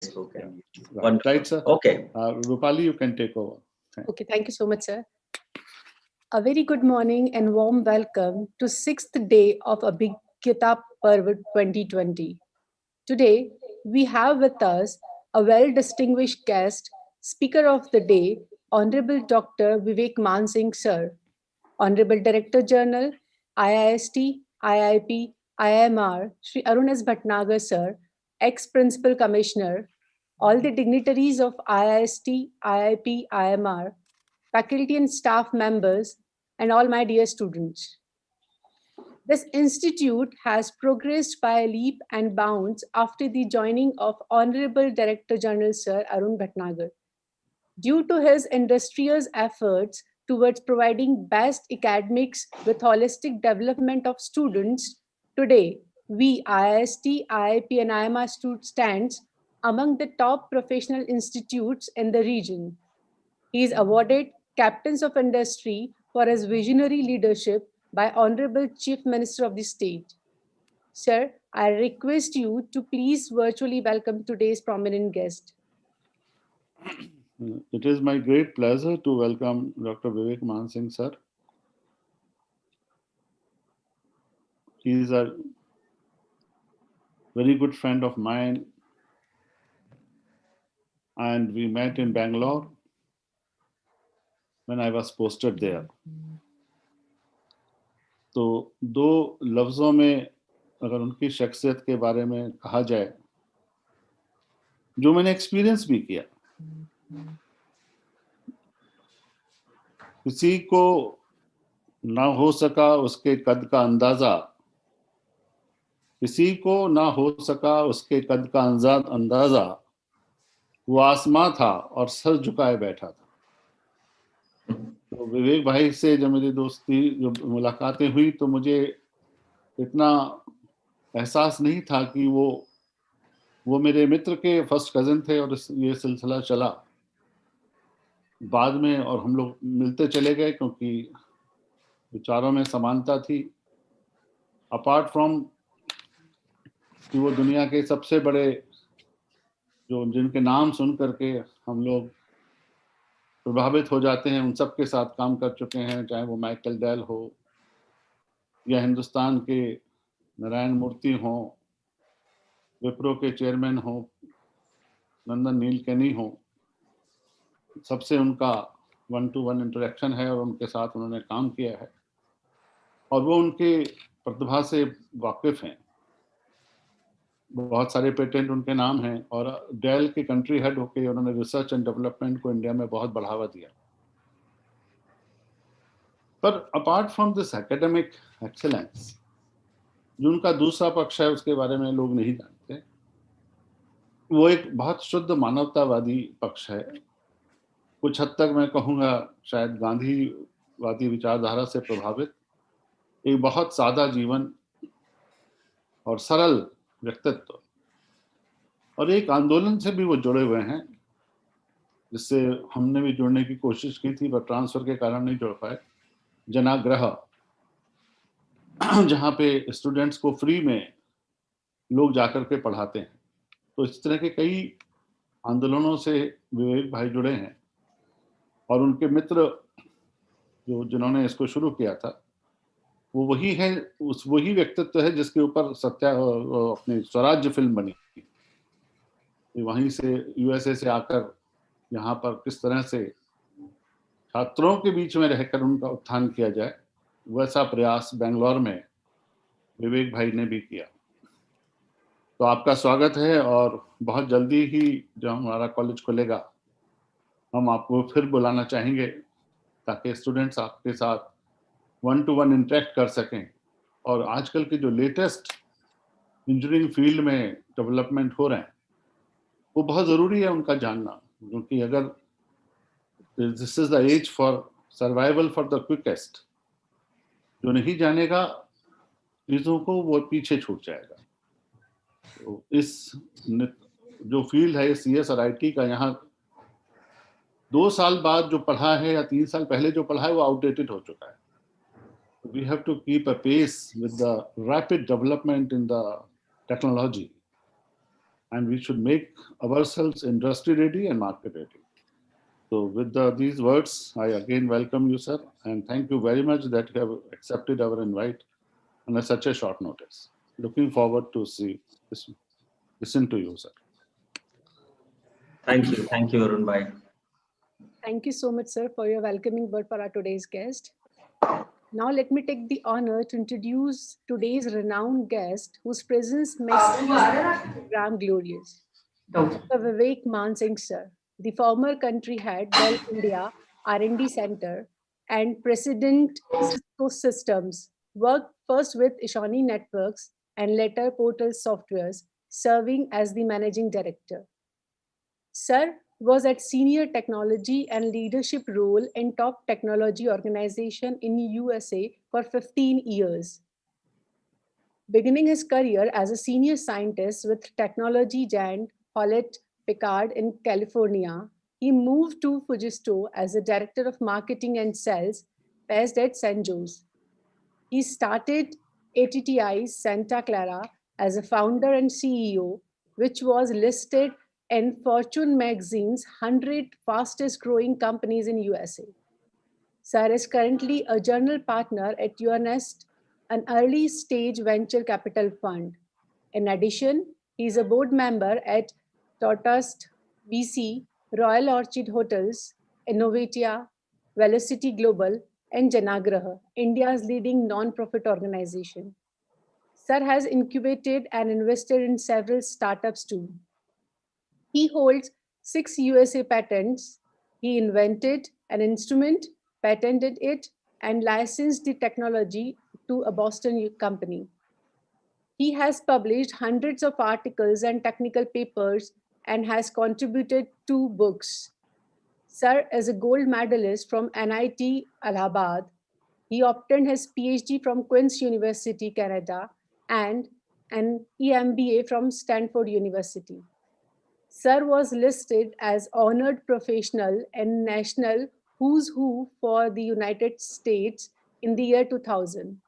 Facebook and YouTube. Right. Wonderful. Right, sir. Okay. Rupali, you can take over. Okay, thank you so much, sir. A very good morning and warm welcome to 6th day of Abhigyata Parv 2020. Today, we have with us a well-distinguished guest, Speaker of the Day, Honorable Dr. Vivek Mansingh, sir, Honorable Director General, IIST, IIP, IMR, Sri Arun S. Bhatnagar, sir, ex-Principal Commissioner, all the dignitaries of IIST, IIP, IMR, faculty and staff members, and all my dear students. This institute has progressed by leap and bounds after the joining of Honorable Director General Sir Arun Bhatnagar. Due to his industrious efforts towards providing best academics with holistic development of students, today we IIST, IIP and IMR stands among the top professional institutes in the region. He is awarded Captains of Industry for his visionary leadership by Honorable Chief Minister of the state. Sir, I request you to please virtually welcome today's prominent guest. It is my great pleasure to welcome Dr. Vivek Mansingh, sir. He is a very good friend of mine, and we met in Bangalore when I was posted there. तो दो लफ्ज़ों में अगर उनकी शख्सियत के बारे में कहा जाए, जो मैंने एक्सपीरियंस भी किया, किसी को ना हो सका उसके कद का अंदाजा, किसी को ना हो सका उसके कद का अंदाजा, वो आसमां था और सर झुकाए बैठा था। तो विवेक भाई से जब मेरी दोस्ती जो मुलाकातें हुई तो मुझे इतना एहसास नहीं था कि वो मेरे मित्र के फर्स्ट कज़न थे और ये सिलसिला चला बाद में और हम लोग मिलते चले गए क्योंकि विचारों में समानता थी। अपार्ट फ्रॉम कि वो दुनिया के सबसे बड़े जो जिनके नाम सुन करके हम लोग प्रभावित हो जाते हैं, उन सब के साथ काम कर चुके हैं, चाहे वो माइकल डेल हो या हिंदुस्तान के नारायण मूर्ति हो, विप्रो के चेयरमैन हो, नंदन नीलकेनी हो, सबसे उनका 1-to-1 इंटरेक्शन है और उनके साथ उन्होंने काम किया है और वो उनके प्रतिभा से वाकिफ हैं। बहुत सारे पेटेंट उनके नाम हैं और डेल के कंट्री हेड होके उन्होंने रिसर्च एंड डेवलपमेंट को इंडिया में बहुत बढ़ावा दिया। पर apart from this academic excellence, जो उनका दूसरा पक्ष है उसके बारे में लोग नहीं जानते। वो एक बहुत शुद्ध मानवतावादी पक्ष है। कुछ हद तक मैं कहूँगा शायद गांधीवादी विचारधारा से प्रभावित, एक बहुत सादा जीवन और सरल व्यक्तित्व, और एक आंदोलन से भी वो जुड़े हुए हैं जिससे हमने भी जुड़ने की कोशिश की थी पर ट्रांसफर के कारण नहीं जुड़ पाए। जनाग्रह, जहाँ पे स्टूडेंट्स को फ्री में लोग जाकर के पढ़ाते हैं। तो इस तरह के कई आंदोलनों से विवेक भाई जुड़े हैं और उनके मित्र जिन्होंने इसको शुरू किया था वो वही है, वही व्यक्तित्व है जिसके ऊपर अपनी स्वराज्य फिल्म बनी। वहीं से यूएसए से आकर यहाँ पर किस तरह से छात्रों के बीच में रहकर उनका उत्थान किया जाए, वैसा प्रयास बेंगलोर में विवेक भाई ने भी किया। तो आपका स्वागत है और बहुत जल्दी ही जब हमारा कॉलेज खुलेगा हम आपको फिर बुलाना चाहेंगे ताकि स्टूडेंट्स आपके साथ 1-to-1 इंटरेक्ट कर सकें और आजकल के जो लेटेस्ट इंजीनियरिंग फील्ड में डेवलपमेंट हो रहे हैं वो बहुत ज़रूरी है उनका जानना, क्योंकि अगर this is the age for survival for the quickest, जो नहीं जानेगा चीज़ों को वो पीछे छूट जाएगा। तो इस जो फील्ड है CS और IT का, यहाँ 2 साल बाद जो पढ़ा है या 3 साल पहले जो पढ़ा है वो आउटडेटेड हो चुका है। We have to keep a pace with the rapid development in the technology. and we should make ourselves industry ready and market ready. So with these words, I again welcome you, sir, and thank you very much that you have accepted our invite on such a short notice. Looking forward to listen to you, sir. Thank you, Arun Bhai. Thank you so much, sir, for your welcoming word for our today's guest. Now, let me take the honor to introduce today's renowned guest, whose presence makes the program glorious. Dr. Vivek Mansingh, sir, the former country head, Dell India R&D Center, and President Cisco Systems, worked first with Ishani Networks and later Portal Softwares, serving as the managing director. Sir was at senior technology and leadership role in top technology organization in USA for 15 years. Beginning his career as a senior scientist with technology giant Hewlett Packard in California, he moved to Fujisto as a director of marketing and sales based at San Jose. He started ATTI Santa Clara as a founder and CEO, which was listed in Fortune magazine's 100 fastest growing companies in USA. Sir is currently a general partner at YourNest, an early stage venture capital fund. In addition, he is a board member at Turbostart BC, Royal Orchid Hotels, Innovatia, Velocity Global, and Janagraha, India's leading non-profit organization. Sir has incubated and invested in several startups too. He holds 6 USA patents. He invented an instrument, patented it, and licensed the technology to a Boston company. He has published hundreds of articles and technical papers and has contributed 2 books. Sir is a gold medalist from NIT Allahabad. He obtained his PhD from Queen's University, Canada, and an EMBA from Stanford University. Sir was listed as honored professional and national who's who for the United States in the year 2000.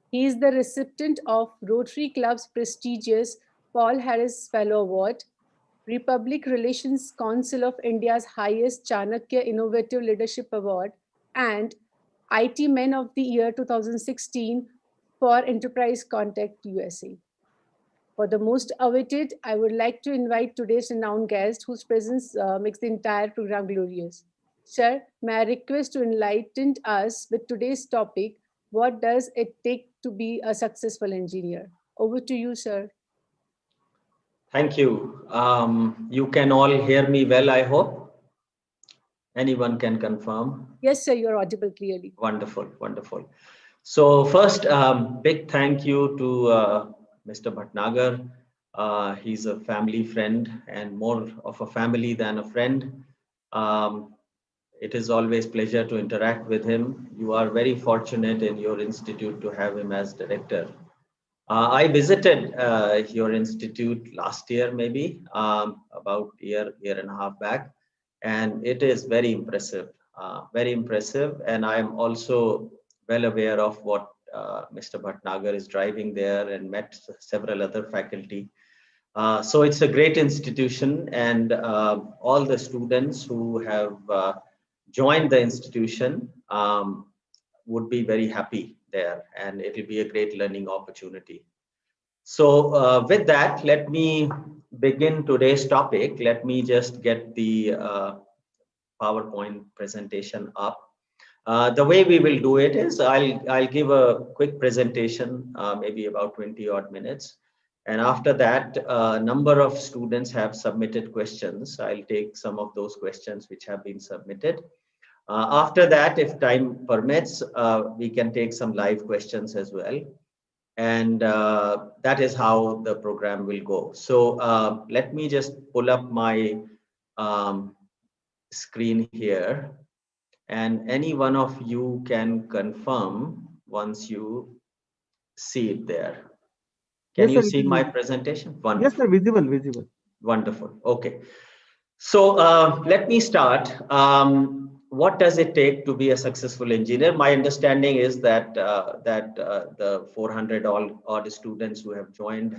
He is the recipient of Rotary Club's prestigious Paul Harris Fellow Award, Republic Relations Council of India's highest Chanakya Innovative Leadership Award, and IT Men of the Year 2016 for Enterprise Contact USA. For the most awaited, I would like to invite today's renowned guest whose presence makes the entire program glorious. Sir, may I request to enlighten us with today's topic, what does it take to be a successful engineer? Over to you, sir. Thank you. You can all hear me well, I hope. Anyone can confirm? Yes, sir, you're audible clearly. Wonderful, wonderful. So first, big thank you to Mr. Bhatnagar. He's a family friend and more of a family than a friend. It is always pleasure to interact with him. You are very fortunate in your institute to have him as director. I visited your institute last year, maybe about year and a half back, and it is very impressive, very impressive. And I am also well aware of what Mr. Bhatnagar is driving there, and met several other faculty. So it's a great institution, and all the students who have joined the institution would be very happy there, and it will be a great learning opportunity. So with that, let me begin today's topic. Let me just get the PowerPoint presentation up. The way we will do it is I'll give a quick presentation, maybe about 20 odd minutes. And after that, a number of students have submitted questions. I'll take some of those questions which have been submitted. After that, if time permits, we can take some live questions as well. And that is how the program will go. So let me just pull up my screen here, and any one of you can confirm once you see it there. Can you see my presentation? Wonderful. Yes, sir, visible. Wonderful. Okay. So let me start. What does it take to be a successful engineer? My understanding is that the 400 odd students who have joined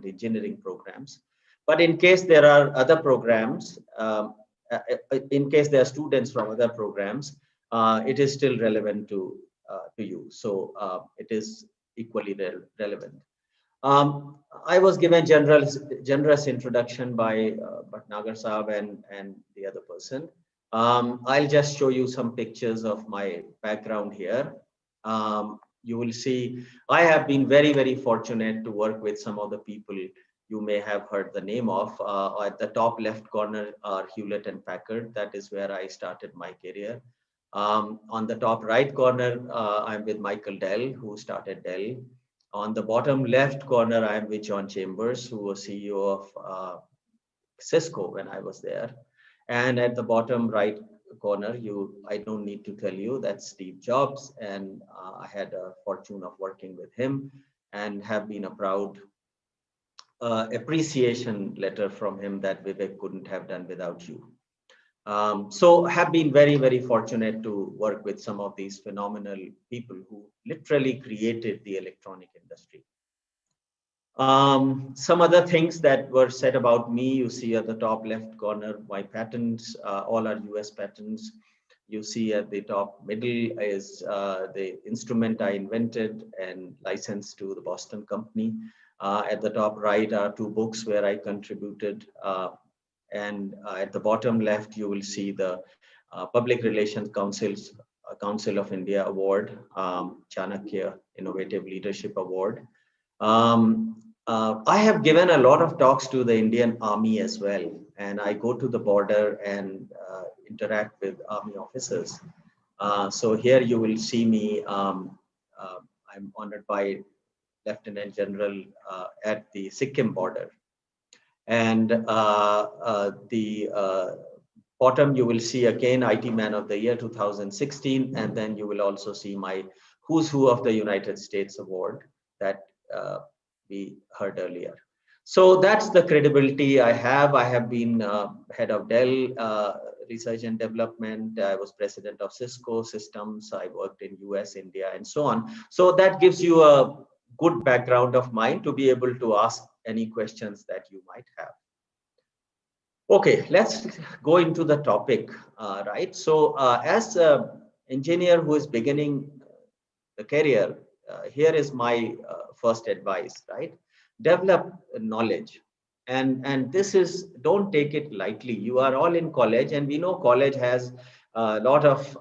engineering programs. But in case there are other programs, in case there are students from other programs, it is still relevant to you. So it is equally relevant. I was given generous introduction by Bhatnagar Saab and the other person. I'll just show you some pictures of my background here. You will see I have been very, very fortunate to work with some of the people you may have heard the name of. At the top left corner are Hewlett and Packard. That is where I started my career. On the top right corner, I'm with Michael Dell, who started Dell. On the bottom left corner, I'm with John Chambers, who was CEO of Cisco when I was there. And at the bottom right corner, I don't need to tell you, that's Steve Jobs. And I had a fortune of working with him and have been a proud appreciation letter from him that Vivek couldn't have done without you. So have been very, very fortunate to work with some of these phenomenal people who literally created the electronic industry. Some other things that were said about me, you see at the top left corner, my patents, all are US patents. You see at the top middle is the instrument I invented and licensed to the Boston company. At the top right are 2 books where I contributed. And at the bottom left, you will see the Public Relations Council of India Award, Chanakya Innovative Leadership Award. I have given a lot of talks to the Indian Army as well, and I go to the border and interact with Army officers. So here you will see me, I'm honored by Lieutenant General at the Sikkim border. And the bottom, you will see again IT Man of the Year 2016, and then you will also see my Who's Who of the United States Award that we heard earlier. So that's the credibility I have. I have been head of Dell Research and Development. I was president of Cisco Systems. I worked in US, India, and so on. So that gives you a good background of mine to be able to ask any questions that you might have. Okay, let's go into the topic, right? So as an engineer who is beginning the career, here is my first advice, right? Develop knowledge. And this is, don't take it lightly. You are all in college, and we know college has a lot of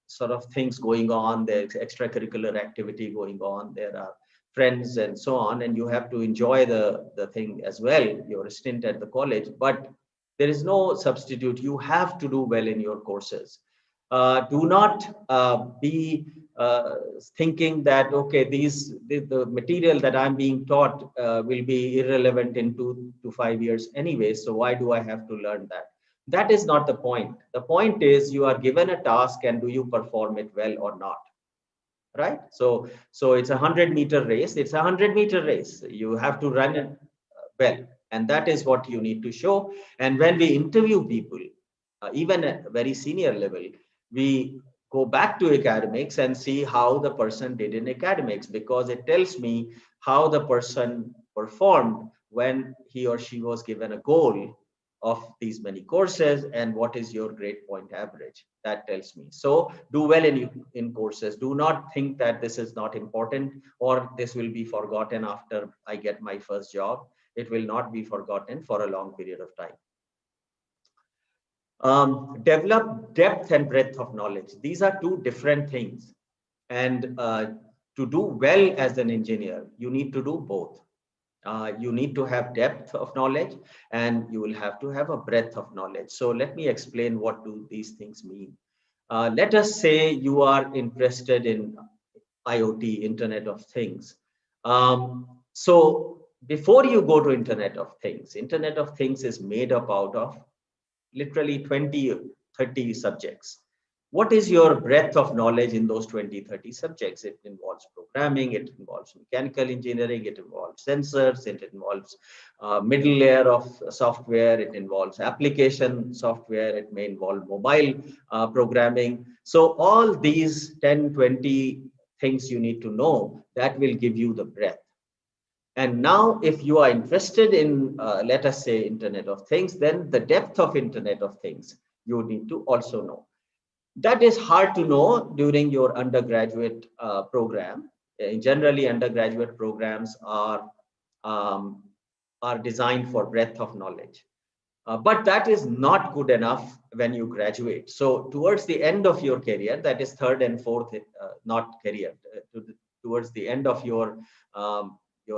sort of things going on. There's extracurricular activity going on. There are friends and so on, and you have to enjoy the thing as well, your stint at the college. But there is no substitute. You have to do well in your courses. Do not be thinking that, okay, the material that I'm being taught will be irrelevant in 2 to 5 years anyway, so why do I have to learn that? That is not the point. The point is you are given a task, and do you perform it well or not, right? So it's a 100-meter race. It's a 100-meter race. You have to run it well, and that is what you need to show. And when we interview people, even at very senior level, we go back to academics and see how the person did in academics, because it tells me how the person performed when he or she was given a goal of these many courses, and what is your grade point average. That tells me. So do well in courses. Do not think that this is not important or this will be forgotten after I get my first job. It will not be forgotten for a long period of time. Develop depth and breadth of knowledge. These are 2 different things. And to do well as an engineer, you need to do both. You need to have depth of knowledge, and you will have to have a breadth of knowledge. So let me explain what do these things mean. Let us say you are interested in IoT, Internet of Things. So before you go to Internet of Things is made up out of literally 20, 30 subjects. What is your breadth of knowledge in those 20, 30 subjects? It involves programming, it involves mechanical engineering, it involves sensors, it involves middle layer of software, it involves application software, it may involve mobile programming. So all these 10, 20 things you need to know, that will give you the breadth. And now if you are interested in, let us say, Internet of Things, then the depth of Internet of Things you need to also know. That is hard to know during your undergraduate program. Generally, undergraduate programs um, are designed for breadth of knowledge. But that is not good enough when you graduate. So towards the end of your career, that is third and fourth, not career, towards the end of your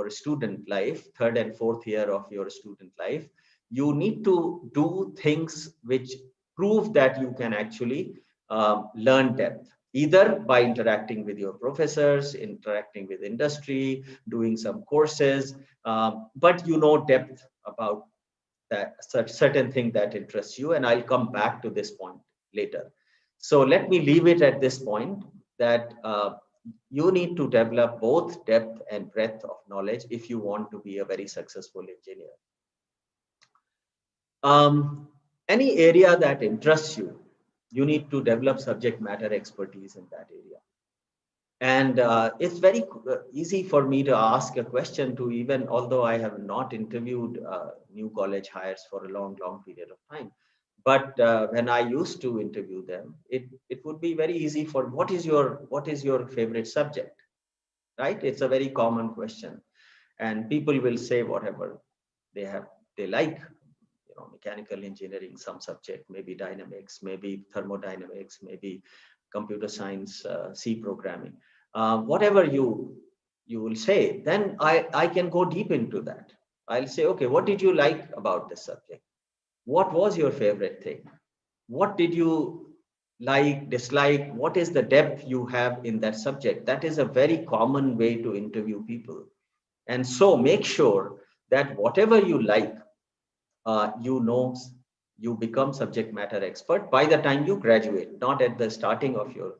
student life, third and fourth year of your student life, you need to do things which prove that you can actually learn depth, either by interacting with your professors, interacting with industry, doing some courses, but you know depth about that certain thing that interests you. And I'll come back to this point later. So let me leave it at this point that you need to develop both depth and breadth of knowledge if you want to be a very successful engineer. Any area that interests you, you need to develop subject matter expertise in that area. And it's very easy for me to ask a question to, even although I have not interviewed new college hires for a long period of time. But when I used to interview them, it would be very easy for, what is your favorite subject, right? It's a very common question. And people will say whatever they like, mechanical engineering, some subject, maybe dynamics, maybe thermodynamics, maybe computer science, C programming, whatever you will say, then I can go deep into that. I'll say, okay, what did you like about this subject? What was your favorite thing? What did you like, dislike? What is the depth you have in that subject? That is a very common way to interview people. And so make sure that whatever you like, you become subject matter expert by the time you graduate, not at the starting of your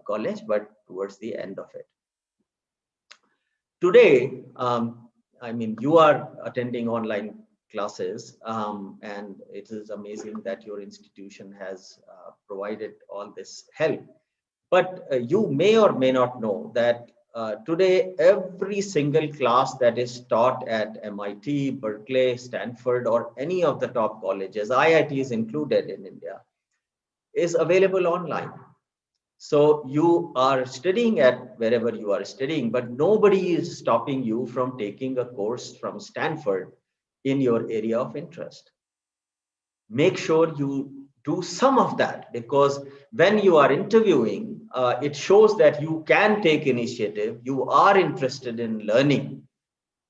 college, but towards the end of it. Today, I mean, you are attending online classes, and it is amazing that your institution has provided all this help. But you may or may not know that today, every single class that is taught at MIT, Berkeley, Stanford, or any of the top colleges, IITs included in India, is available online. So you are studying at wherever you are studying, but nobody is stopping you from taking a course from Stanford in your area of interest. Make sure you do some of that, because when you are interviewing, it shows that you can take initiative, you are interested in learning,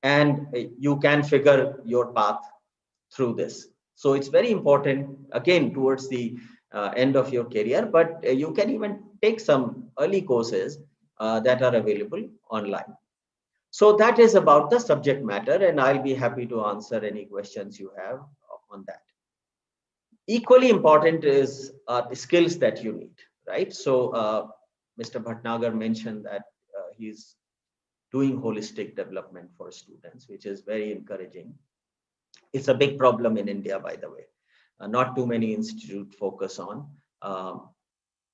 and you can figure your path through this. So it's very important, again, towards the end of your career, but you can even take some early courses that are available online. So that is about the subject matter, and I'll be happy to answer any questions you have on that. Equally important is the skills that you need, right? So Mr. Bhatnagar mentioned that he's doing holistic development for students, which is very encouraging. It's a big problem in India, by the way. Not too many institutes focus on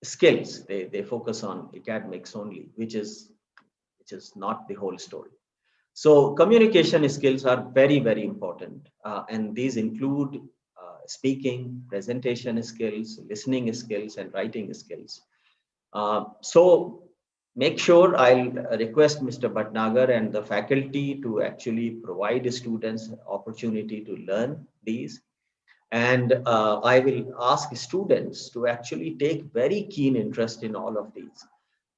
skills. They focus on academics only, which is not the whole story. So communication skills are very, very important. And these include speaking, presentation skills, listening skills, and writing skills. So make sure, I'll request Mr. Bhatnagar and the faculty to actually provide students opportunity to learn these. And I will ask students to actually take very keen interest in all of these.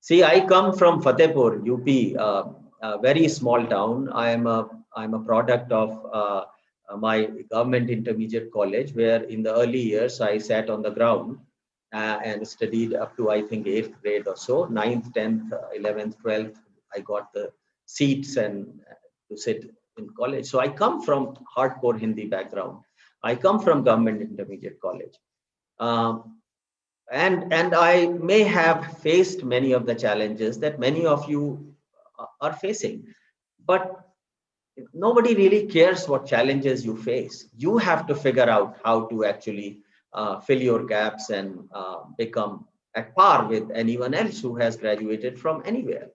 See, I come from Fatehpur, UP, a very small town. I'm a product of my government intermediate college, where in the early years I sat on the ground and studied up to, I think, 8th grade or so. 9th, 10th, 11th, 12th, I got the seats and to sit in college. So I come from hardcore Hindi background. I come from government intermediate college. And I may have faced many of the challenges that many of you are facing, but nobody really cares what challenges you face. You have to figure out how to actually fill your gaps and become at par with anyone else who has graduated from anywhere.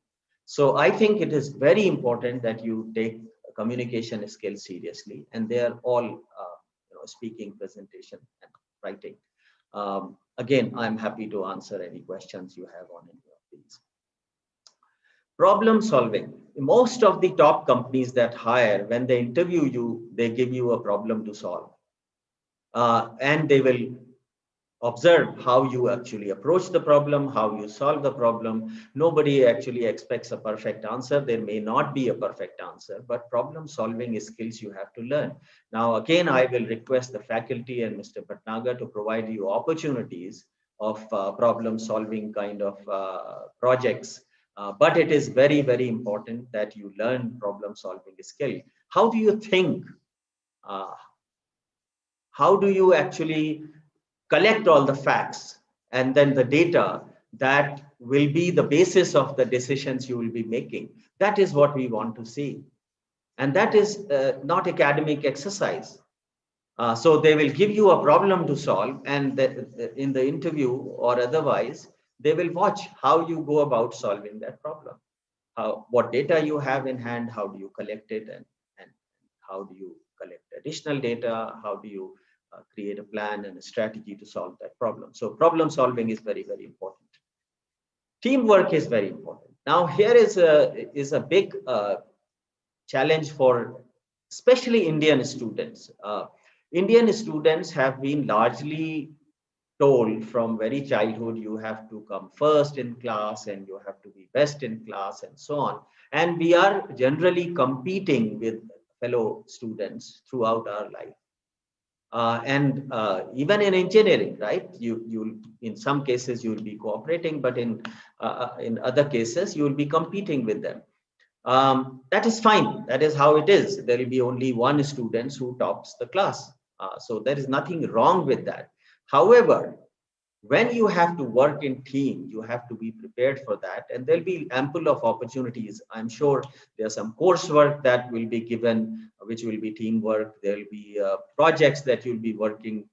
So I think it is very important that you take communication skills seriously, and they are all speaking, presentation, and writing. Again, I'm happy to answer any questions you have on any of these. Problem solving. Most of the top companies that hire, when they interview you, they give you a problem to solve. And they will observe how you actually approach the problem, how you solve the problem. Nobody actually expects a perfect answer. There may not be a perfect answer, but problem solving is skills you have to learn. Now, again, I will request the faculty and Mr. Bhatnagar to provide you opportunities of problem solving kind of projects. But it is very, very important that you learn problem solving skill. How do you think? How do you actually collect all the facts and then the data that will be the basis of the decisions you will be making? That is what we want to see. And that is not academic exercise. So they will give you a problem to solve, and in the interview or otherwise, they will watch how you go about solving that problem. What data you have in hand, how do you collect it, and how do you collect additional data, how do you create a plan and a strategy to solve that problem. So problem solving is very, very important. Teamwork is very important. Now here is a big challenge for especially Indian students. Indian students have been largely told from very childhood, you have to come first in class and you have to be best in class and so on. And we are generally competing with fellow students throughout our life. And even in engineering, right? You in some cases you will be cooperating, but in other cases you will be competing with them. That is fine. That is how it is. There will be only one student who tops the class. So there is nothing wrong with that. However, when you have to work in team, you have to be prepared for that, and there'll be ample of opportunities. I'm sure there's some coursework that will be given, which will be teamwork. There'll be projects that you'll be working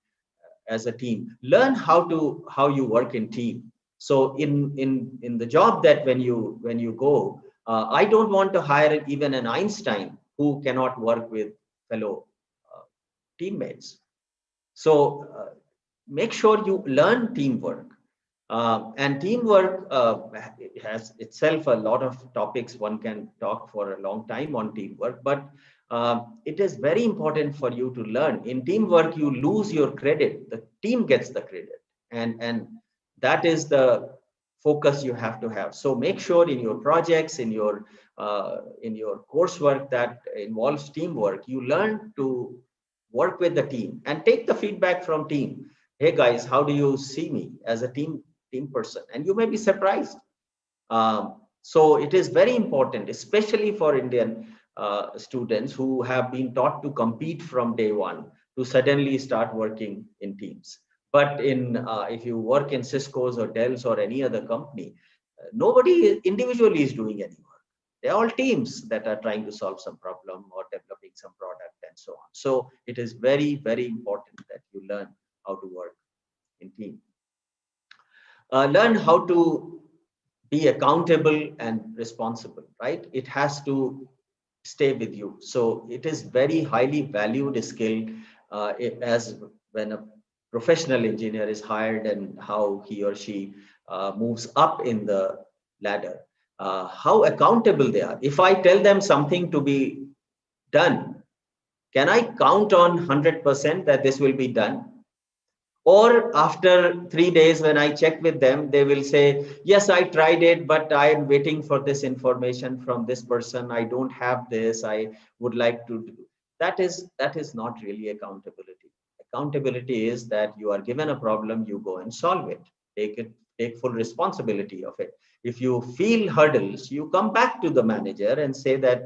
as a team. Learn how you work in team. So in the job that when you go, I don't want to hire even an Einstein who cannot work with fellow teammates. So make sure you learn teamwork. And teamwork has itself a lot of topics. One can talk for a long time on teamwork, but it is very important for you to learn. In teamwork, you lose your credit. The team gets the credit. And that is the focus you have to have. So make sure in your projects, in your coursework that involves teamwork, you learn to work with the team and take the feedback from team. Hey guys, how do you see me as a team person? And you may be surprised. So it is very important, especially for Indian students who have been taught to compete from day one, to suddenly start working in teams. But if you work in Cisco's or Dell's or any other company, nobody individually is doing any work. They're all teams that are trying to solve some problem or developing some product and so on. So it is very, very important that you learn how to work in team. Learn how to be accountable and responsible, right? It has to stay with you. So it is very highly valued skill as when a professional engineer is hired and how he or she moves up in the ladder. How accountable they are. If I tell them something to be done, can I count on 100% that this will be done? Or after 3 days, when I check with them, they will say, yes, I tried it, but I am waiting for this information from this person. I don't have this. I would like to do. That is not really accountability. Accountability is that you are given a problem, you go and solve it. Take full responsibility of it. If you feel hurdles, you come back to the manager and say that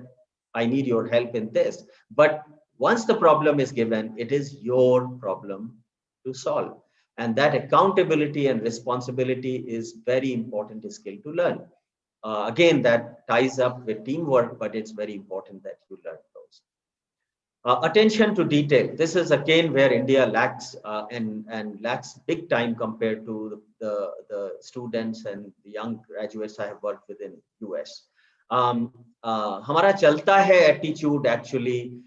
I need your help in this. But once the problem is given, it is your problem to solve. And that accountability and responsibility is very important skill to learn. Again, that ties up with teamwork, but it's very important that you learn those. Attention to detail. This is again where India lacks and lacks big time compared to the students and the young graduates I have worked with in US. हमारा चलता है attitude actually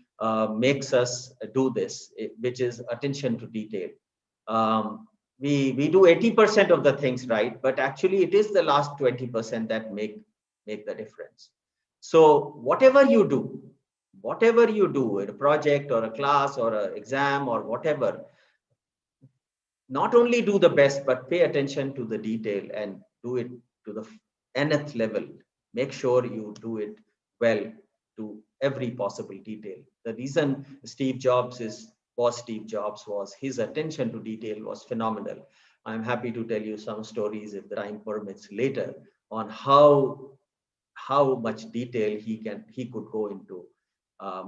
makes us do this, which is attention to detail. We do 80% of the things right, but actually it is the last 20% that make the difference. So whatever you do in a project or a class or an exam or whatever, not only do the best, but pay attention to the detail and do it to the nth level. Make sure you do it well to every possible detail. The reason Steve Jobs was his attention to detail was phenomenal. I'm happy to tell you some stories if the time permits later on how much detail he could go into.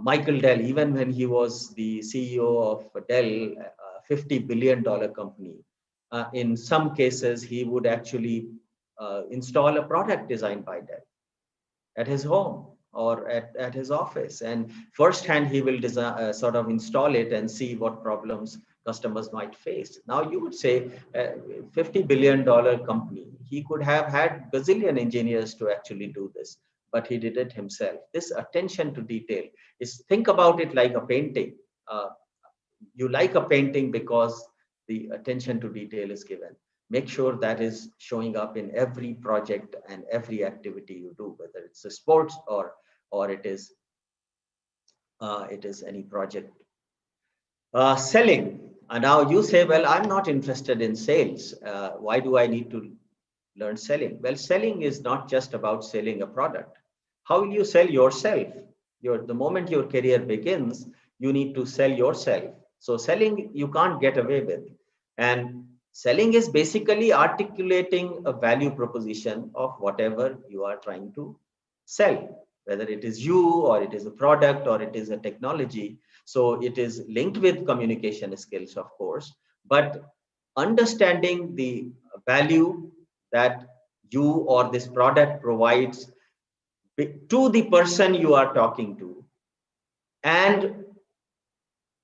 Michael Dell, even when he was the CEO of Dell, a $50 billion company, in some cases he would actually install a product designed by Dell at his home or at his office, and firsthand he will design, sort of install it and see what problems customers might face. Now you would say $50 billion company, he could have had gazillion engineers to actually do this, but he did it himself. This attention to detail is, think about it like a painting. You like a painting because the attention to detail is given. Make sure that is showing up in every project and every activity you do, whether it's a sports or it is any project. Selling. Now you say, well, I'm not interested in sales. Why do I need to learn selling? Well, selling is not just about selling a product. How will you sell yourself? The moment your career begins, you need to sell yourself. So selling, you can't get away with. And selling is basically articulating a value proposition of whatever you are trying to sell, whether it is you or it is a product or it is a technology. So it is linked with communication skills, of course, but understanding the value that you or this product provides to the person you are talking to, and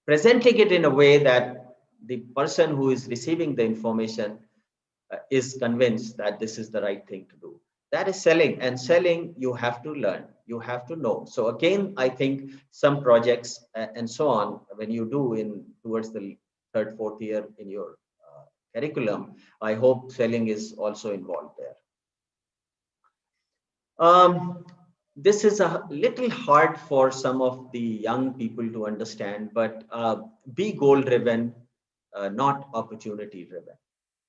presenting it in a way that the person who is receiving the information is convinced that this is the right thing to do. That is selling, and selling you have to learn, you have to know. So again, I think some projects and so on, when you do towards the third, fourth year in your curriculum, I hope selling is also involved there. This is a little hard for some of the young people to understand, but be goal driven, not opportunity driven,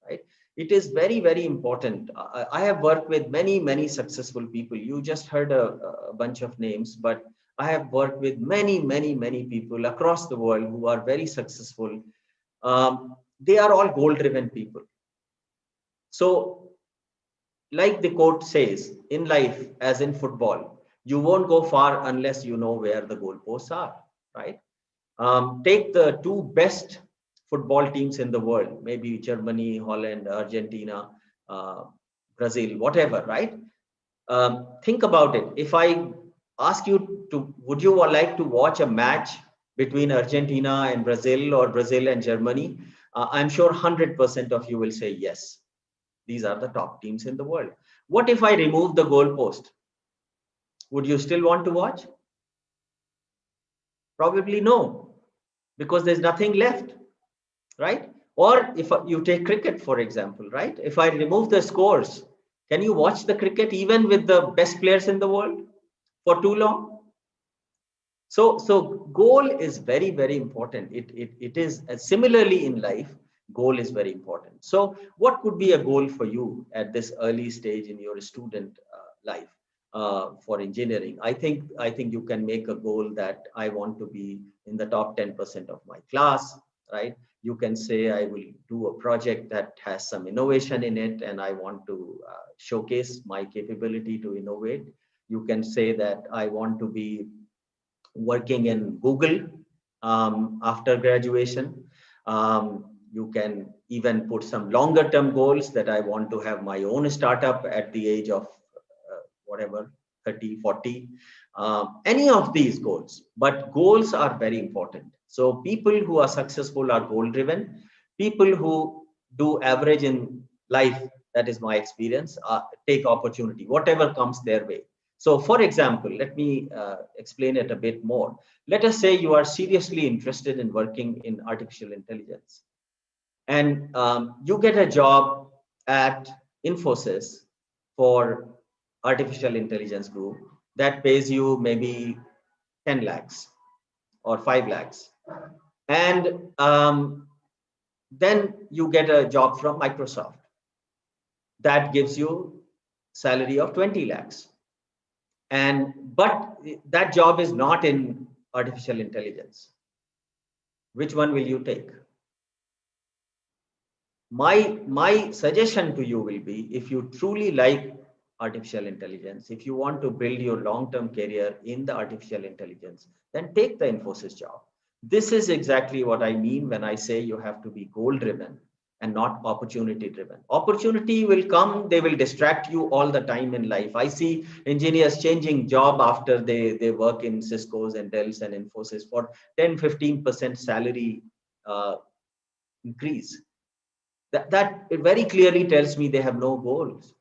right? It is very, very important. I have worked with many successful people. You just heard a bunch of names, but I have worked with many people across the world who are very successful. They are all goal driven people. So like the quote says, in life, as in football, you won't go far unless you know where the goalposts are, right? Take the two best football teams in the world, maybe Germany, Holland, Argentina, Brazil, whatever, right? Think about it. If I ask you to, would you like to watch a match between Argentina and Brazil or Brazil and Germany? I'm sure 100% of you will say yes. These are the top teams in the world. What if I remove the goalpost? Would you still want to watch? Probably no, because there's nothing left, right? Or if you take cricket, for example, right? If I remove the scores, can you watch the cricket even with the best players in the world for too long? So goal is very, very important. It is similarly in life, goal is very important. So what could be a goal for you at this early stage in your student life for engineering? I think you can make a goal that I want to be in the top 10% of my class, right? You can say I will do a project that has some innovation in it and I want to showcase my capability to innovate. You can say that I want to be working in Google after graduation. You can even put some longer term goals that I want to have my own startup at the age of whatever, 30, 40, any of these goals. But goals are very important. So people who are successful are goal driven. People who do average in life, that is my experience, take opportunity, whatever comes their way. So for example, let me explain it a bit more. Let us say you are seriously interested in working in artificial intelligence, and you get a job at Infosys for artificial intelligence group that pays you maybe 10 lakhs or 5 lakhs. And then you get a job from Microsoft that gives you salary of 20 lakhs. And but that job is not in artificial intelligence. Which one will you take? My suggestion to you will be, if you truly like artificial intelligence, if you want to build your long-term career in the artificial intelligence, then take the Infosys job. This is exactly what I mean when I say you have to be goal driven and not opportunity driven. Opportunity will come, they will distract you all the time in life. I see engineers changing job after they work in Cisco's and Dell's and Infosys for 10-15% salary increase. That it very clearly tells me they have no goals.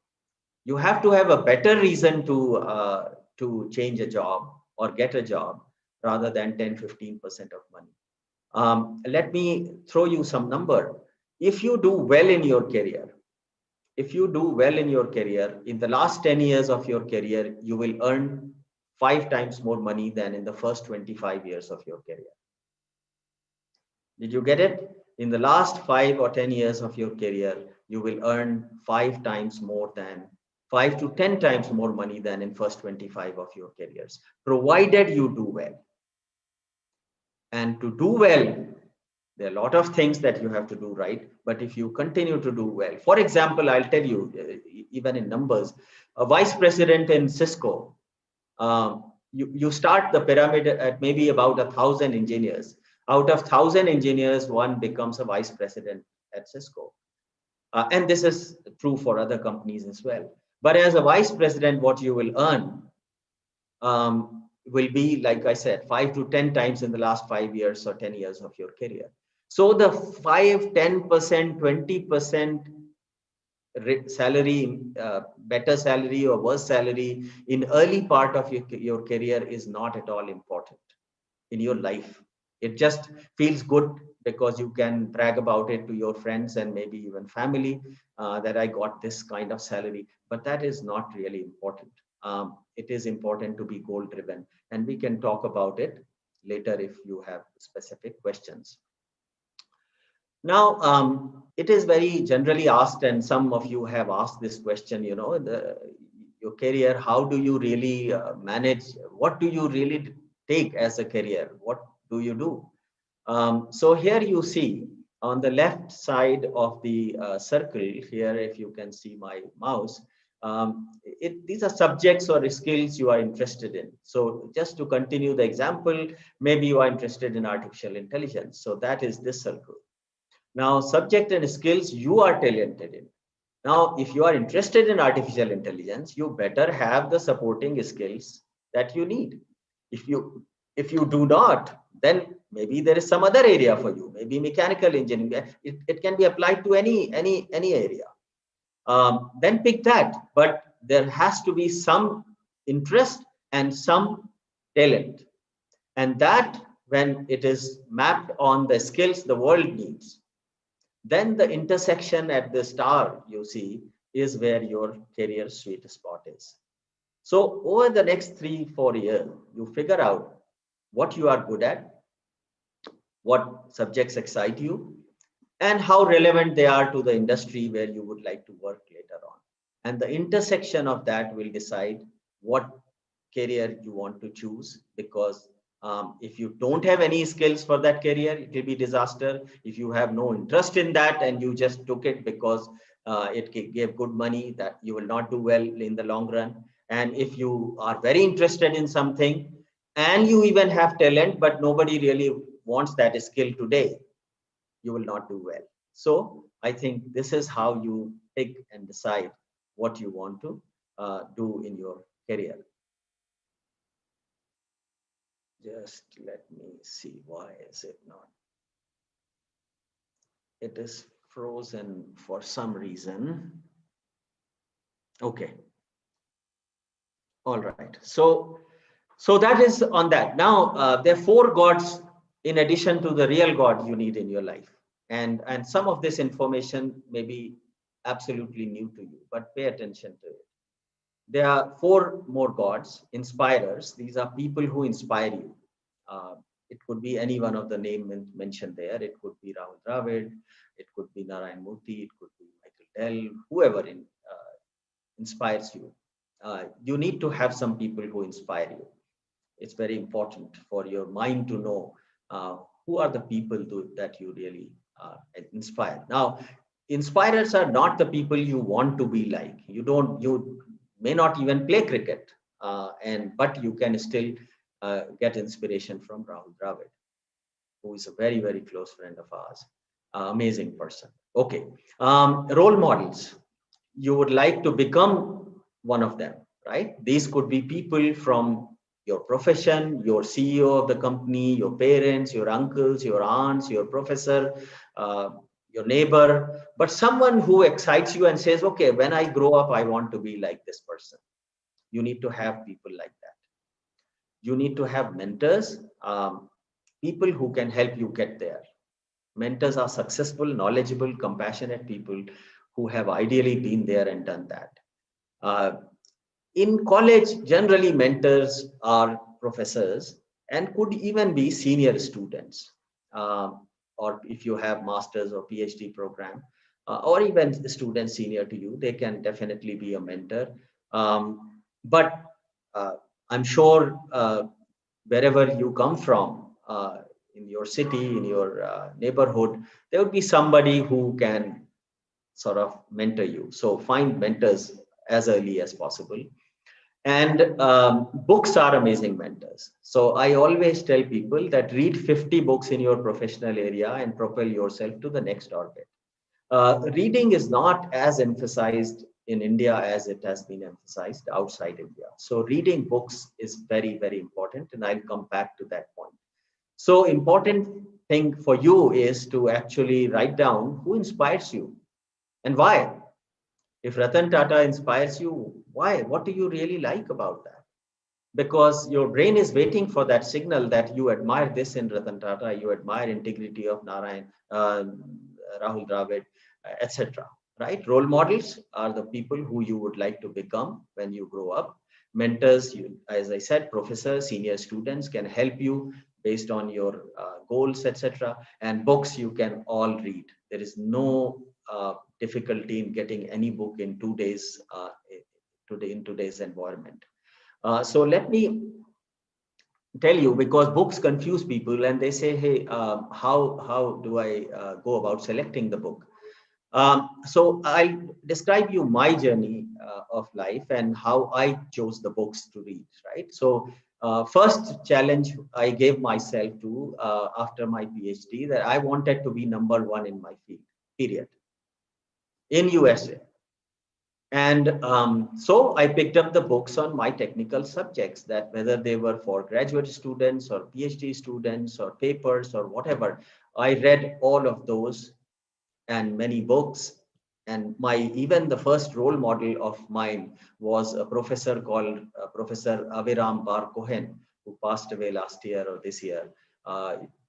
You have to have a better reason to change a job or get a job rather than 10-15% of money. Let me throw you some number. If you do well in your career, in the last 10 years of your career, you will earn 5 times more money than in the first 25 years of your career. Did you get it? In the last 5 or 10 years of your career, you will earn 5 times more than 5 to 10 times more money than in first 25 of your careers, provided you do well. And to do well, there are a lot of things that you have to do right. But if you continue to do well, for example, I'll tell you, even in numbers, a vice president in Cisco, you start the pyramid at maybe about 1,000 engineers. Out of 1,000 engineers, one becomes a vice president at Cisco. And this is true for other companies as well. But as a vice president, what you will earn will be, like I said, 5 to 10 times in the last 5 years or 10 years of your career. So the 5, 10%, 20% salary, better salary or worse salary in early part of your career is not at all important in your life. It just feels good because you can brag about it to your friends and maybe even family that I got this kind of salary, but that is not really important. It is important to be goal driven, and we can talk about it later if you have specific questions. Now, it is very generally asked, and some of you have asked this question, your career, how do you really manage? What do you really take as a career? What do you do? So here you see on the left side of the circle here, if you can see my mouse, these are subjects or skills you are interested in. So just to continue the example, maybe you are interested in artificial intelligence. So that is this circle. Now, subject and skills you are talented in. Now, if you are interested in artificial intelligence, you better have the supporting skills that you need. If you do not, then maybe there is some other area for you, maybe mechanical engineering. It can be applied to any area. Then pick that, but there has to be some interest and some talent. And that, when it is mapped on the skills the world needs, then the intersection at the star you see is where your career sweet spot is. So over the next 3-4 years, you figure out what you are good at, what subjects excite you, and how relevant they are to the industry where you would like to work later on. And the intersection of that will decide what career you want to choose, because if you don't have any skills for that career, it will be disaster. If you have no interest in that and you just took it because it gave good money, that you will not do well in the long run. And if you are very interested in something and you even have talent, but nobody really wants that skill today, you will not do well. So I think this is how you pick and decide what you want to do in your career. Just let me see, why is it not? It is frozen for some reason. Okay. All right. So that is on that. Now, there are four gods in addition to the real God you need in your life. And some of this information may be absolutely new to you, but pay attention to it. There are four more gods, inspirers. These are people who inspire you. Uh, it could be any one of the name mentioned there. It could be Rahul Dravid. It could be Narayan Murthy. It could be Michael Dell. Whoever inspires you. You need to have some people who inspire you. It's very important for your mind to know who are the people that you really inspire. Now, inspirers are not the people you want to be like. You may not even play cricket, but you can still get inspiration from Rahul Dravid, who is a very, very close friend of ours. Amazing person. Okay. Role models. You would like to become one of them, right? These could be people from your profession, your CEO of the company, your parents, your uncles, your aunts, your professor, uh, your neighbor, but someone who excites you and says, okay, when I grow up, I want to be like this person. You need to have people like that. You need to have mentors, people who can help you get there. Mentors are successful, knowledgeable, compassionate people who have ideally been there and done that. Uh, in college, generally mentors are professors and could even be senior students. Or if you have master's or PhD program, or even students senior to you, they can definitely be a mentor. But I'm sure wherever you come from, in your city, in your neighborhood, there would be somebody who can sort of mentor you. So find mentors as early as possible. And books are amazing mentors. So I always tell people that read 50 books in your professional area and propel yourself to the next orbit. Reading is not as emphasized in India as it has been emphasized outside India. So reading books is very, very important. And I'll come back to that point. So important thing for you is to actually write down who inspires you and why. If Ratan Tata inspires you, why? What do you really like about that? Because your brain is waiting for that signal that you admire this in Ratan Tata, you admire integrity of Narayan, Rahul Dravid, etc. Right? Role models are the people who you would like to become when you grow up. Mentors, as I said, professors, senior students can help you based on your goals, etc. And books you can all read. There is no difficulty in getting any book in 2 days in today's environment. So let me tell you, because books confuse people and they say, hey, how do I go about selecting the book? So I'll describe you my journey of life and how I chose the books to read, right? So first challenge I gave myself to after my PhD, that I wanted to be number one in my field, period, in USA. And so I picked up the books on my technical subjects, that whether they were for graduate students or PhD students or papers or whatever, I read all of those and many books. And even the first role model of mine was a professor called Professor Aviram Bar Cohen, who passed away last year or this year.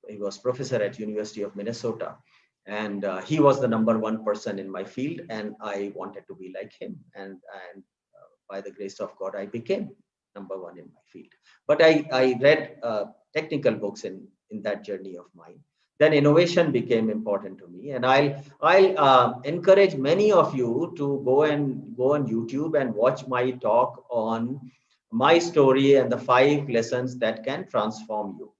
He was professor at University of Minnesota. And he was the number one person in my field, and I wanted to be like him. And by the grace of God, I became number one in my field. But I read technical books in that journey of mine. Then innovation became important to me, and I'll encourage many of you to go on YouTube and watch my talk on my story and the 5 lessons that can transform you.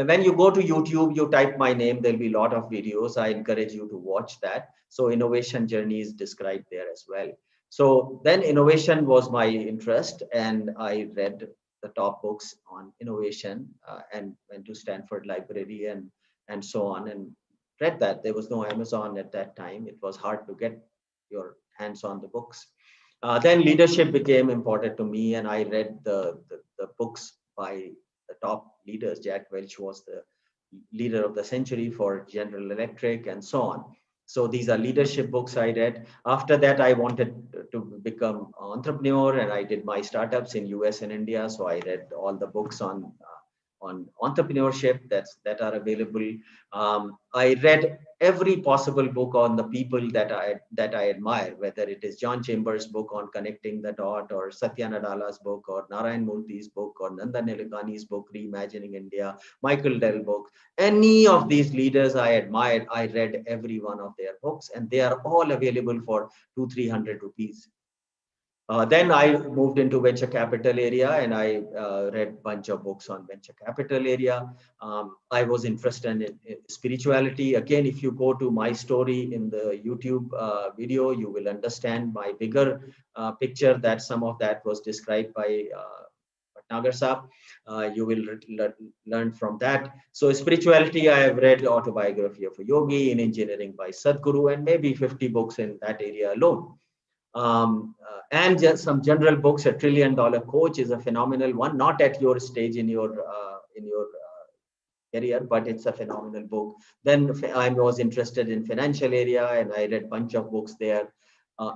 When you go to YouTube, you type my name, there'll be a lot of videos. I encourage you to watch that. So innovation journey is described there as well. So then innovation was my interest, and I read the top books on innovation and went to Stanford Library and so on, and read that. There was no Amazon at that time. It was hard to get your hands on the books. Then leadership became important to me, and I read the books by the top leaders. Jack Welch was the leader of the century for General Electric and so on. So these are leadership books I read. After that, I wanted to become an entrepreneur, and I did my startups in US and India. So I read all the books on entrepreneurship that are available. I read every possible book on the people that I admire, whether it is John Chambers' book on connecting the dot, or Satya Nadala's book, or Narayan Murthy's book, or Nanda Nilekani's book, Reimagining India, Michael Dell book. Any of these leaders I admired, I read every one of their books, and they are all available for 200-300 rupees. Then I moved into venture capital area, and I read a bunch of books on venture capital area. I was interested in spirituality. Again, if you go to my story in the YouTube video, you will understand my bigger picture, that some of that was described by Bhatnagar Saab. You will learn from that. So spirituality, I have read Autobiography of a Yogi, in Engineering by Sadhguru, and maybe 50 books in that area alone. And just some general books. A $1 Trillion Coach is a phenomenal one, not at your stage in your career, but it's a phenomenal book. Then I was interested in financial area, and I read a bunch of books there,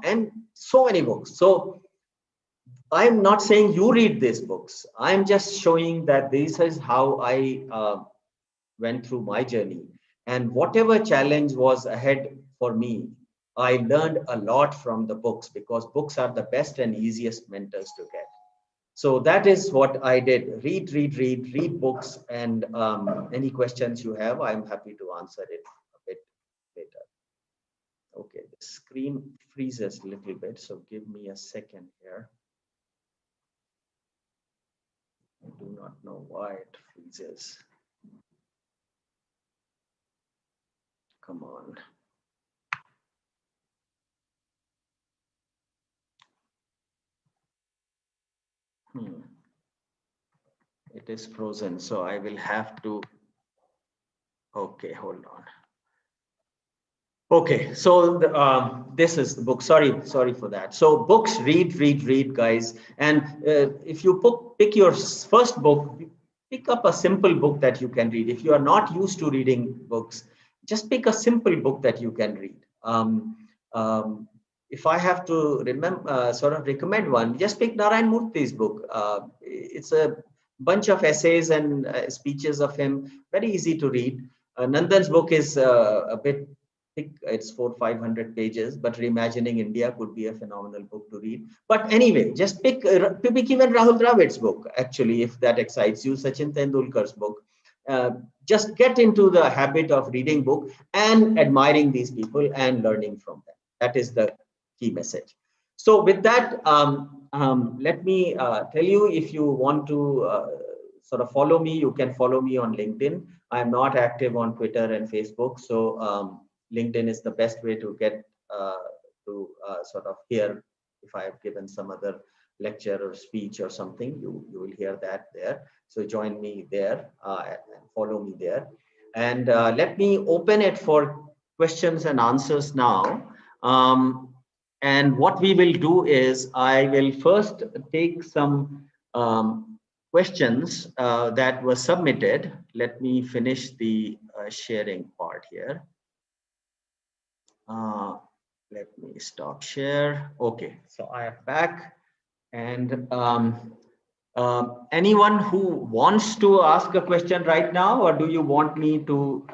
and so many books. So I'm not saying you read these books. I'm just showing that this is how I went through my journey, and whatever challenge was ahead for me, I learned a lot from the books, because books are the best and easiest mentors to get. So that is what I did. Read books, and any questions you have, I'm happy to answer it a bit later. Okay, the screen freezes a little bit, so give me a second here. I do not know why it freezes. Come on. It is frozen, so I will have to. Okay, hold on. Okay, so this is the book. Sorry for that. So books, read, guys. And if you pick your first book, pick up a simple book that you can read. If you are not used to reading books, just pick a simple book that you can read. If I have to recommend one, just pick Narayan Murthy's book. It's a bunch of essays and speeches of him, very easy to read. Nandan's book is a bit thick, it's 400-500 pages, but Reimagining India could be a phenomenal book to read. But anyway, just pick even Rahul Dravid's book, actually, if that excites you, Sachin Tendulkar's book. Just get into the habit of reading book and admiring these people and learning from them. That is the key message. So with that, let me tell you, if you want to sort of follow me, you can follow me on LinkedIn. I'm not active on Twitter and Facebook. So LinkedIn is the best way to get sort of hear if I have given some other lecture or speech or something, you will hear that there. So join me there and follow me there. And let me open it for questions and answers now. And what we will do is I will first take some questions that were submitted. Let me finish the sharing part here. Let me stop share. Okay, so I am back. And anyone who wants to ask a question right now, or do you want me to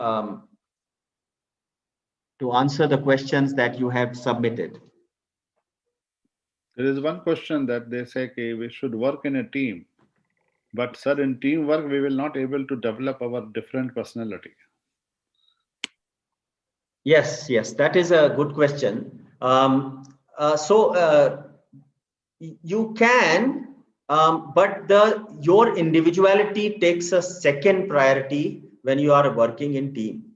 answer the questions that you have submitted? There is one question that they say we should work in a team, but sir, in teamwork we will not able to develop our different personality. Yes, that is a good question. You can, but your individuality takes a second priority when you are working in team.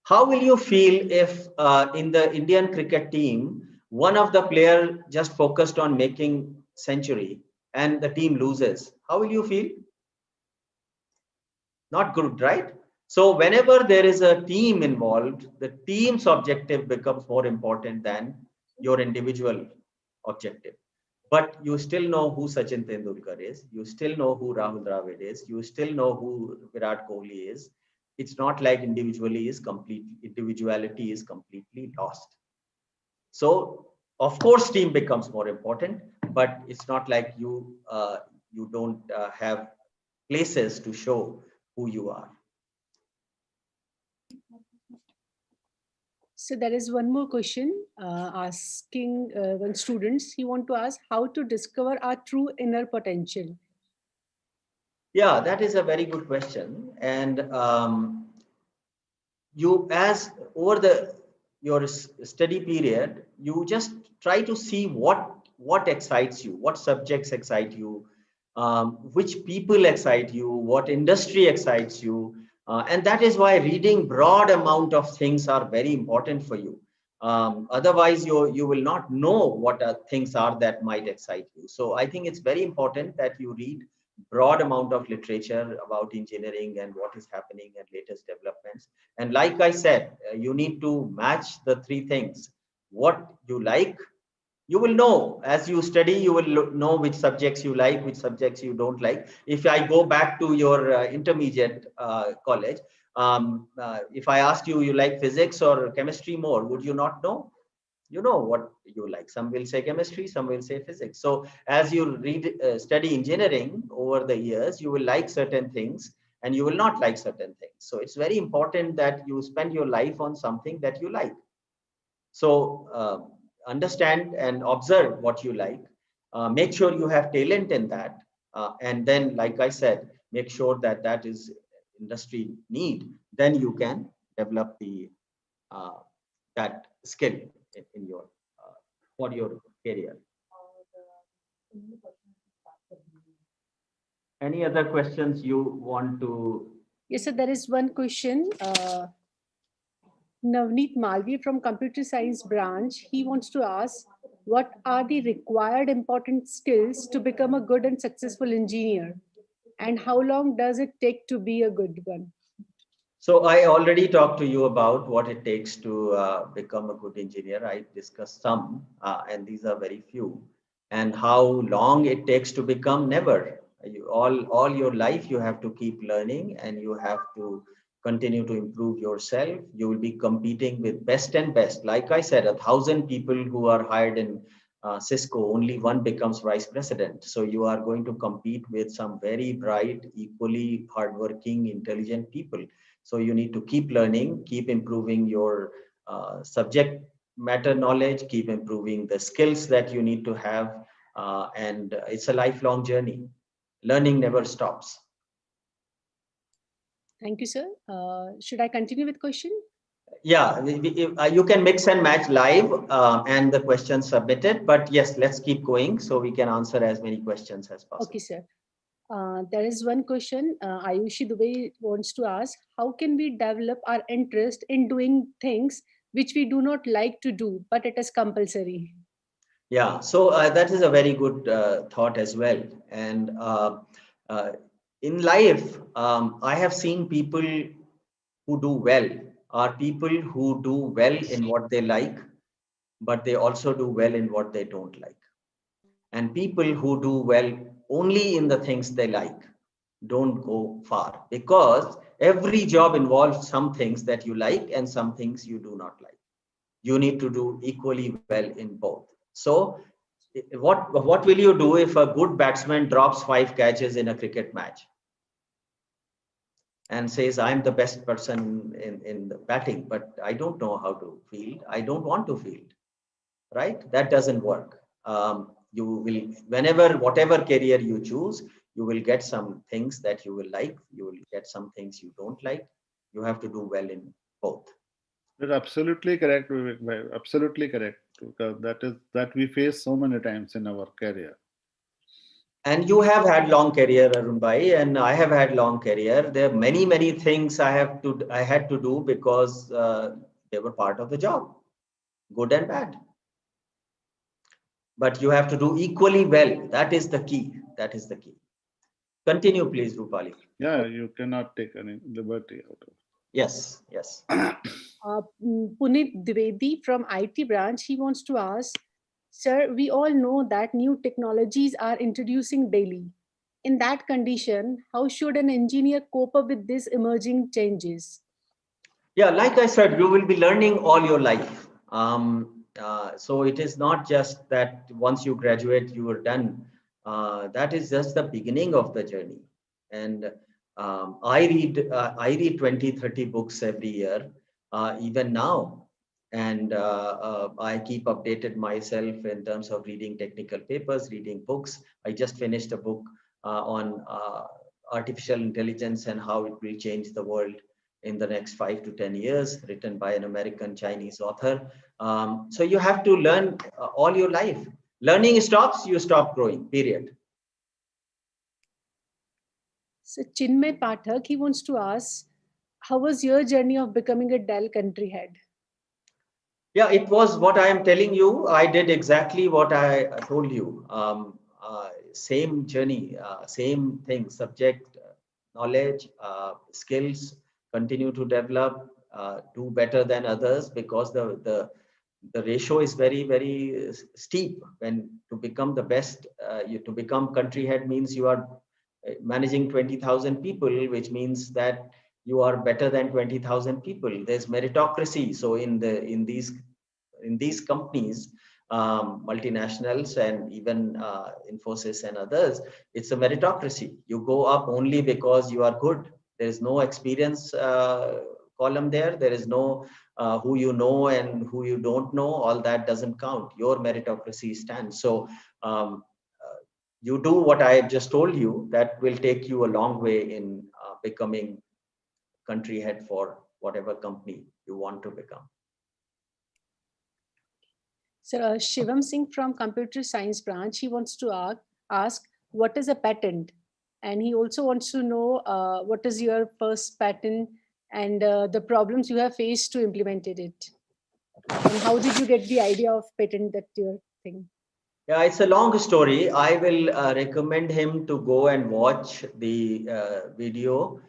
How will you feel if in the Indian cricket team, one of the player just focused on making century and the team loses? How will you feel? Not good, right? So whenever there is a team involved, the team's objective becomes more important than your individual objective. But you still know who Sachin Tendulkar is. You still know who Rahul Dravid is. You still know who Virat Kohli is. it's not like individuality is completely lost. So of course team becomes more important, but it's not like you don't have places to show who you are. So there is one more question asking one students. He want to ask how to discover our true inner potential. Yeah, that is a very good question. And you, as over your study period, you just try to see what excites you, what subjects excite you, which people excite you, what industry excites you, and that is why reading broad amount of things are very important for you. Otherwise, you will not know what things are that might excite you. So I think it's very important that you read broad amount of literature about engineering and what is happening and latest developments. And like I said, you need to match the three things. What you like, you will know as you study, you will know which subjects you like, which subjects you don't like. If I go back to your intermediate college, if I asked you, you like physics or chemistry more, would you not know? You know what you like. Some will say chemistry, some will say physics. So as you study engineering over the years, you will like certain things and you will not like certain things. So it's very important that you spend your life on something that you like. So understand and observe what you like. Make sure you have talent in that. And then, like I said, make sure that that is industry need. Then you can develop the that skill in your for your career. Any other questions you want to? Yes, sir. There is one question. Navneet Malvi from Computer Science branch. He wants to ask, what are the required important skills to become a good and successful engineer? And how long does it take to be a good one? So I already talked to you about what it takes to become a good engineer. I discussed some, and these are very few. And how long it takes to become, never. All your life you have to keep learning, and you have to continue to improve yourself. You will be competing with best and best. Like I said, 1,000 people who are hired in Cisco, only one becomes vice president. So you are going to compete with some very bright, equally hardworking, intelligent people. So you need to keep learning, keep improving your subject matter knowledge, keep improving the skills that you need to have. And it's a lifelong journey. Learning never stops. Thank you, sir. Should I continue with question? Yeah, you can mix and match live and the questions submitted. But yes, let's keep going so we can answer as many questions as possible. Okay, sir. There is one question Ayushi Dubey wants to ask. How can we develop our interest in doing things which we do not like to do, but it is compulsory? Yeah, so that is a very good thought as well. And uh, in life, I have seen people who do well are people who do well in what they like, but they also do well in what they don't like. And people who do well only in the things they like don't go far, because every job involves some things that you like and some things you do not like. You need to do equally well in both. So what will you do if a good batsman drops 5 catches in a cricket match and says, I'm the best person in the batting, but I don't know how to field, I don't want to field, right? That doesn't work. You will, whenever, whatever career you choose, you will get some things that you will like, you will get some things you don't like. You have to do well in both. You're absolutely correct, Vivek bhai. Absolutely correct. Because that we face so many times in our career. And you have had long career, Arun Bhai, and I have had long career. There are many things I had to do because they were part of the job, good and bad. But you have to do equally well. That is the key. That is the key. Continue, please, Rupali. Yeah, you cannot take any liberty out of it. Yes, yes. Punit Dwivedi from IT branch, he wants to ask, sir, we all know that new technologies are introducing daily. in that condition, how should an engineer cope up with these emerging changes? Yeah, like I said, you will be learning all your life. So it is not just that once you graduate, you are done. That is just the beginning of the journey. And I read 20, 30 books every year, even now. And I keep updated myself in terms of reading technical papers, reading books. I just finished a book on artificial intelligence and how it will change the world in the next 5 to 10 years, written by an American Chinese author. So you have to learn all your life. Learning stops, you stop growing, period. So Chinmay Pathak, he wants to ask, how was your journey of becoming a Dell country head? Yeah, it was what I am telling you. I did exactly what I told you. Same journey, same thing, subject, knowledge, skills, continue to develop, do better than others, because the ratio is very steep. When to become the best, to become country head means you are managing 20,000 people, which means that you are better than 20,000 people. There's meritocracy. So in these companies, multinationals and even Infosys and others, it's a meritocracy. You go up only because you are good. There is no experience column there. There is no who you know and who you don't know. All that doesn't count. Your meritocracy stands. So you do what I just told you. That will take you a long way in becoming country head for whatever company you want to become. So Shivam Singh from Computer Science branch, he wants to ask what is a patent? And he also wants to know what is your first patent and the problems you have faced to implement it. And how did you get the idea of patent that you're thinking? Yeah, it's a long story. I will recommend him to go and watch the video.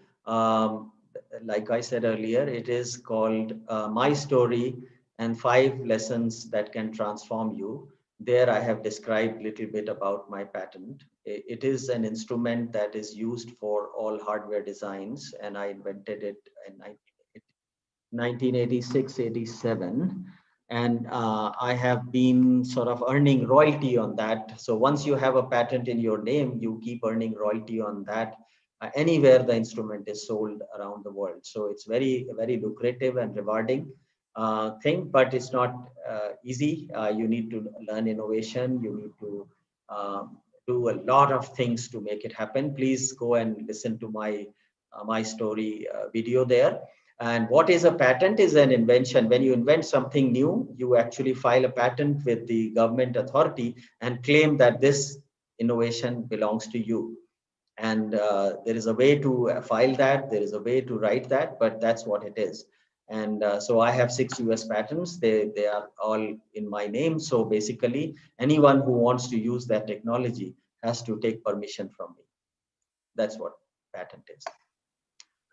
Like I said earlier, it is called My Story and 5 Lessons That Can Transform You. There I have described a little bit about my patent. It is an instrument that is used for all hardware designs, and I invented it in 1986-87, and I have been sort of earning royalty on that. So once you have a patent in your name, you keep earning royalty on that anywhere the instrument is sold around the world. So it's very lucrative and rewarding thing, but it's not easy. You need to learn innovation. You need to do a lot of things to make it happen. Please go and listen to my story video there. And what is a patent is an invention. When you invent something new, you actually file a patent with the government authority and claim that this innovation belongs to you. And there is a way to file that, there is a way to write that, but that's what it is. And so I have 6 US patents. They are all in my name. So basically, anyone who wants to use that technology has to take permission from me. That's what patent is.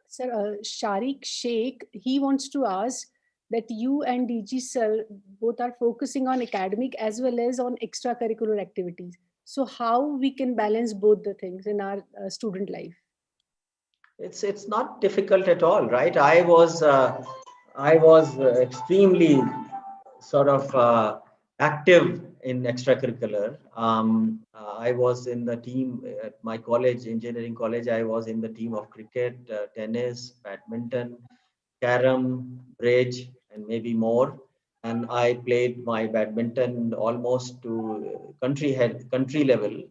Sir, Sharik Sheikh, he wants to ask that you and DG Sir both are focusing on academic as well as on extracurricular activities. So how we can balance both the things in our student life? It's not difficult at all, right? I was extremely sort of active in extracurricular. I was in the team at my college, engineering college. I was in the team of cricket, tennis, badminton, carom, bridge, and maybe more. And I played my badminton almost to country level.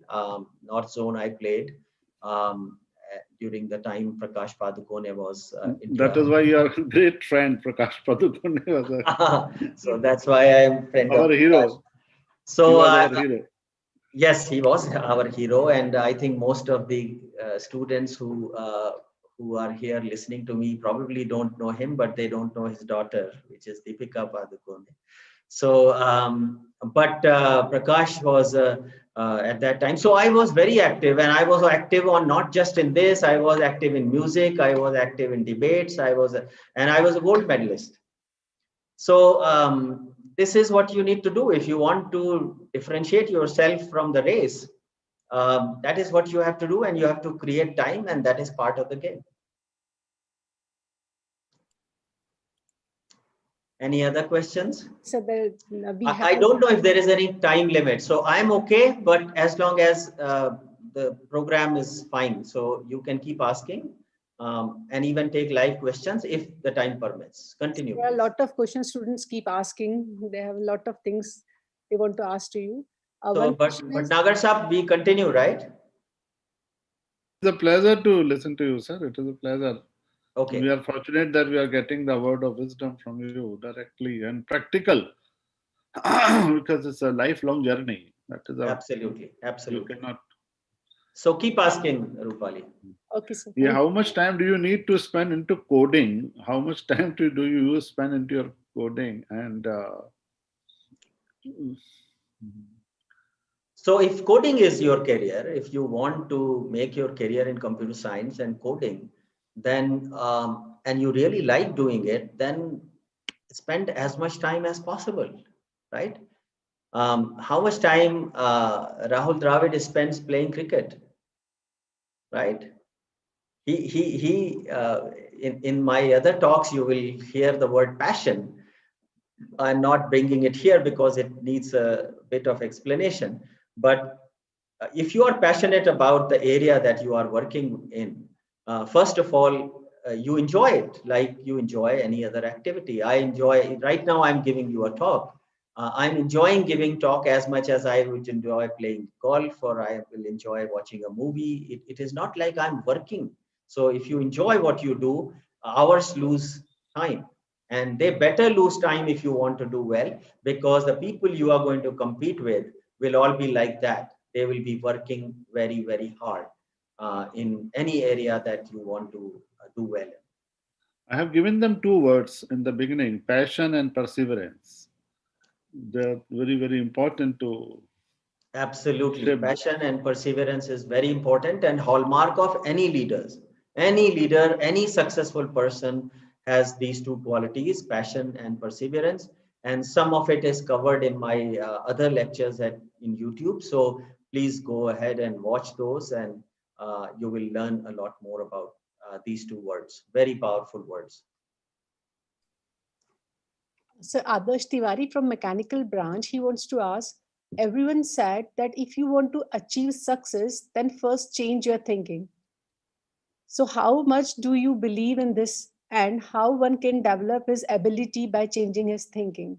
North zone I played during the time Prakash Padukone was India. That is why you are a great friend, Prakash Padukone. So that's why I am friend our of hero. Prakash. So he was our hero. Yes, he was our hero, and I think most of the students who are here listening to me probably don't know him, but they don't know his daughter, which is Deepika Padukone. So, but Prakash was at that time. So I was very active, and I was active on not just in this. I was active in music. I was active in debates. I was a gold medalist. So this is what you need to do if you want to differentiate yourself from the race. That is what you have to do, and you have to create time, and that is part of the game. Any other questions? So I don't know if there is any time limit, so I'm okay, but as long as the program is fine, so you can keep asking and even take live questions if the time permits. Continue. There are a Please. lot of questions students keep asking. They have a lot of things they want to ask to you. So, One but question is, Nagar Saab, we continue, right? It's a pleasure to listen to you, sir. It is a pleasure. Okay. We are fortunate that we are getting the word of wisdom from you directly and practical because it's a lifelong journey. That is Absolutely. you Absolutely. cannot. So keep asking, Rupali. okay, sir. Yeah, how much time do you need to spend into coding? How much time do you spend into your coding? And So if coding is your career, if you want to make your career in computer science and coding, then and you really like doing it, then spend as much time as possible, right? How much time Rahul Dravid spends playing cricket, right? In my other talks, you will hear the word passion. I'm not bringing it here because it needs a bit of explanation. But if you are passionate about the area that you are working in, first of all, you enjoy it like you enjoy any other activity. I enjoy, right now I'm giving you a talk. I'm enjoying giving talk as much as I would enjoy playing golf or I will enjoy watching a movie. It is not like I'm working. So if you enjoy what you do, hours lose time. And they better lose time if you want to do well, because the people you are going to compete with will all be like that. They will be working very, very hard in any area that you want to do well in. I have given them two words in the beginning: passion and perseverance. They're very, very important to Absolutely. shape. Passion and perseverance is very important and hallmark of any leaders. Any leader, any successful person has these two qualities, passion and perseverance. And some of it is covered in my other lectures in YouTube. So please go ahead and watch those, and you will learn a lot more about these two words. Very powerful words. So Adarsh Tiwari from mechanical branch, he wants to ask, everyone said that if you want to achieve success, then first change your thinking. So how much do you believe in this and how one can develop his ability by changing his thinking?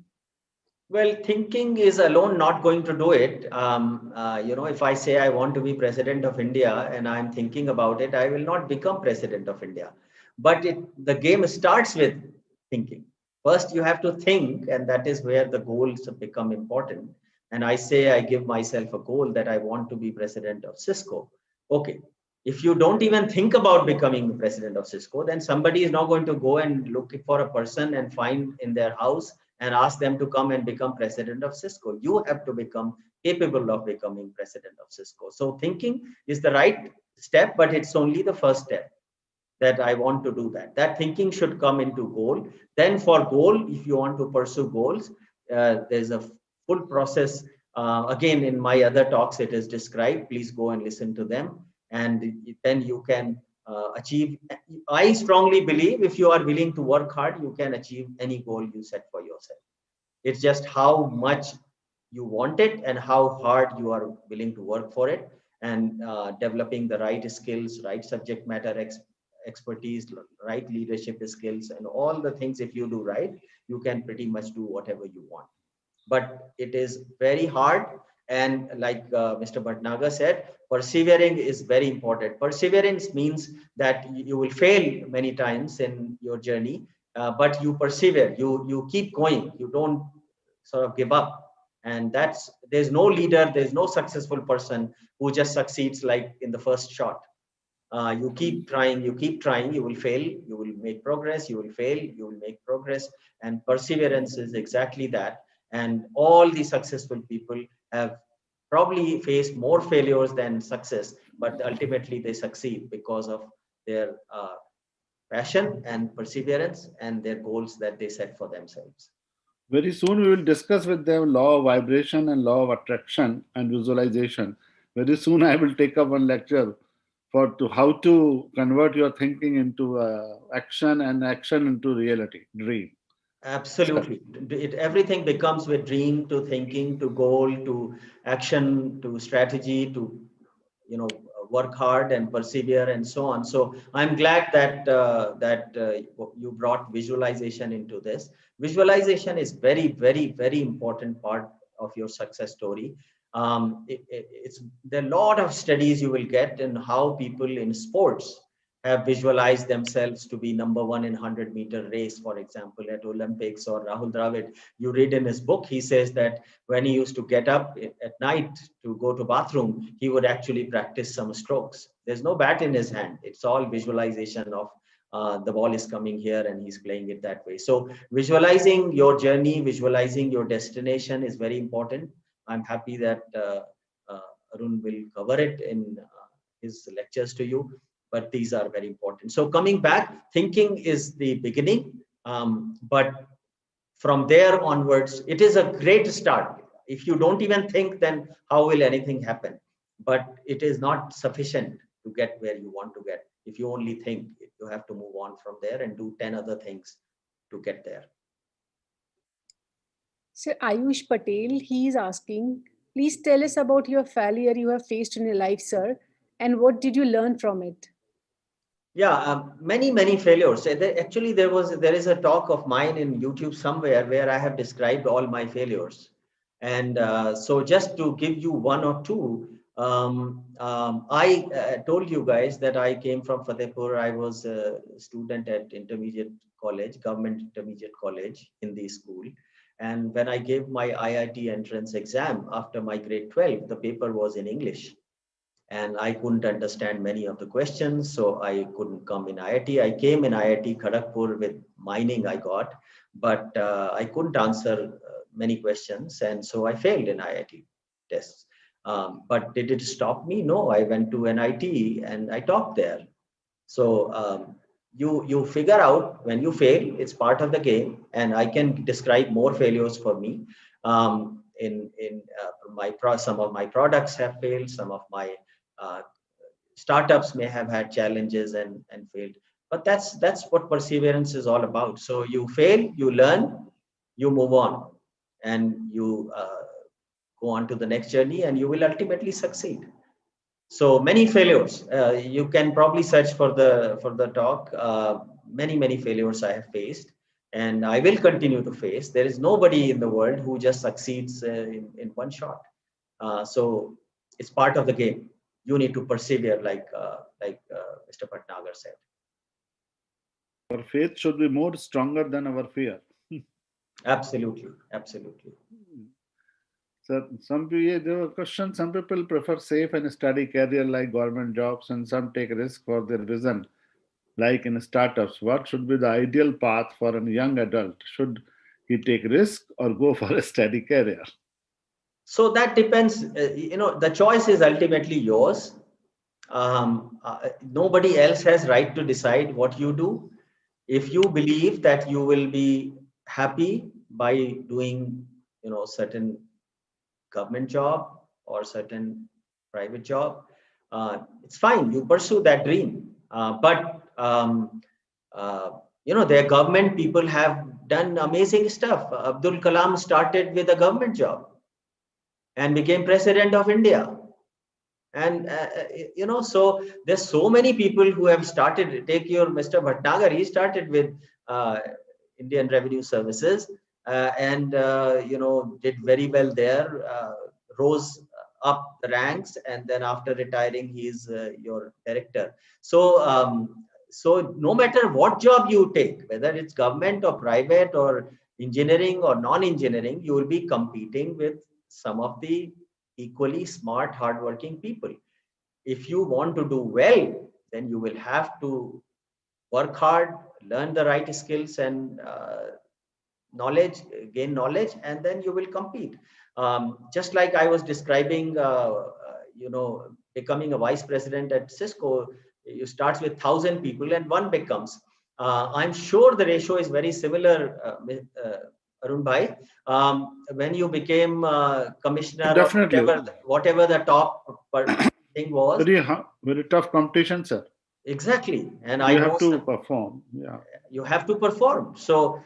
Well, thinking is alone not going to do it. If I say I want to be president of India and I'm thinking about it, I will not become president of India. But the game starts with thinking. First, you have to think, and that is where the goals become important. And I say I give myself a goal that I want to be president of Cisco. Okay. If you don't even think about becoming the president of Cisco, then somebody is not going to go and look for a person and find in their house and ask them to come and become president of Cisco. You have to become capable of becoming president of Cisco. So thinking is the right step, but it's only the first step that I want to do that. That thinking should come into goal. Then for goal, if you want to pursue goals, there's a full process. Again, in my other talks, it is described. Please go and listen to them. And then you can achieve. I strongly believe if you are willing to work hard, you can achieve any goal you set for yourself. It's just how much you want it and how hard you are willing to work for it, and developing the right skills, right subject matter expertise, right leadership skills, and all the things. If you do right, you can pretty much do whatever you want. But it is very hard. And like Mr. Bhatnagar said, persevering is very important. Perseverance means that you will fail many times in your journey, but you persevere, you keep going, you don't sort of give up. And there's no leader, there's no successful person who just succeeds like in the first shot. You keep trying, you will fail, you will make progress, you will fail, you will make progress. And perseverance is exactly that. And all the successful people have probably faced more failures than success, but ultimately they succeed because of their passion and perseverance and their goals that they set for themselves. Very soon we will discuss with them law of vibration and law of attraction and visualization. Very soon I will take up one lecture how to convert your thinking into action and action into reality, dream. Absolutely. Everything becomes with dream to thinking to goal to action to strategy to work hard and persevere and so on. So I'm glad that you brought visualization into this. Visualization is very important part of your success story. There are a lot of studies you will get in how people in sports have visualized themselves to be number one in 100-meter race, for example, at Olympics. Or Rahul Dravid, you read in his book, he says that when he used to get up at night to go to bathroom, he would actually practice some strokes. There's no bat in his hand. It's all visualization of the ball is coming here and he's playing it that way. So visualizing your journey, visualizing your destination is very important. I'm happy that Arun will cover it in his lectures to you, but these are very important. So coming back, thinking is the beginning, but from there onwards, it is a great start. If you don't even think, then how will anything happen? But it is not sufficient to get where you want to get. If you only think, you have to move on from there and do 10 other things to get there. So Ayush Patel, he is asking, please tell us about your failure you have faced in your life, sir, and what did you learn from it? Yeah, many failures. Actually, there is a talk of mine in YouTube somewhere where I have described all my failures, and so just to give you one or two, I told you guys that I came from Fatehpur. I was a student at intermediate college, government intermediate college, Hindi school, and when I gave my IIT entrance exam after my grade 12, the paper was in English. And I couldn't understand many of the questions, so I couldn't come in IIT. I came in IIT Kharagpur with mining I got, but I couldn't answer many questions, and so I failed in IIT tests. But did it stop me? No, I went to NIT and I topped there. So you figure out when you fail, it's part of the game, and I can describe more failures for me. Some of my products have failed, some of my uh, startups may have had challenges and failed, but that's what perseverance is all about. So you fail, you learn, you move on, and you go on to the next journey, and you will ultimately succeed. So many failures. You can probably search for the talk. Many failures I have faced, and I will continue to face. There is nobody in the world who just succeeds in one shot. So it's part of the game. You need to persevere, like Mr. Bhatnagar said. Our faith should be more stronger than our fear. Absolutely. So there were questions. Some people prefer safe and steady career like government jobs, and some take risk for their vision, like in startups. What should be the ideal path for a young adult? Should he take risk or go for a steady career? So that depends. The choice is ultimately yours. Nobody else has right to decide what you do. If you believe that you will be happy by doing certain government job or certain private job, it's fine, you pursue that dream. But their government people have done amazing stuff. Abdul Kalam started with a government job and became president of India. And so there's so many people who have started. Take your Mr. Bhatnagar, he started with Indian Revenue Services, and did very well there, rose up the ranks, and then after retiring he is your director. So no matter what job you take, whether it's government or private or engineering or non-engineering, you will be competing with some of the equally smart, hardworking people. If you want to do well, then you will have to work hard, learn the right skills and gain knowledge, and then you will compete. Just like I was describing, becoming a vice president at Cisco, you start with 1,000 people and one becomes. I'm sure the ratio is very similar, Arun Bhai, when you became commissioner, Definitely. or whatever the top thing was. Very tough competition, sir. Exactly. And you have to perform. Yeah. You have to perform. So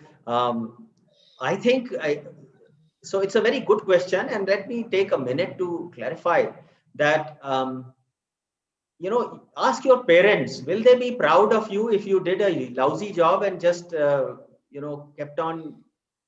I think so it's a very good question, and let me take a minute to clarify that. Ask your parents, will they be proud of you if you did a lousy job and just kept on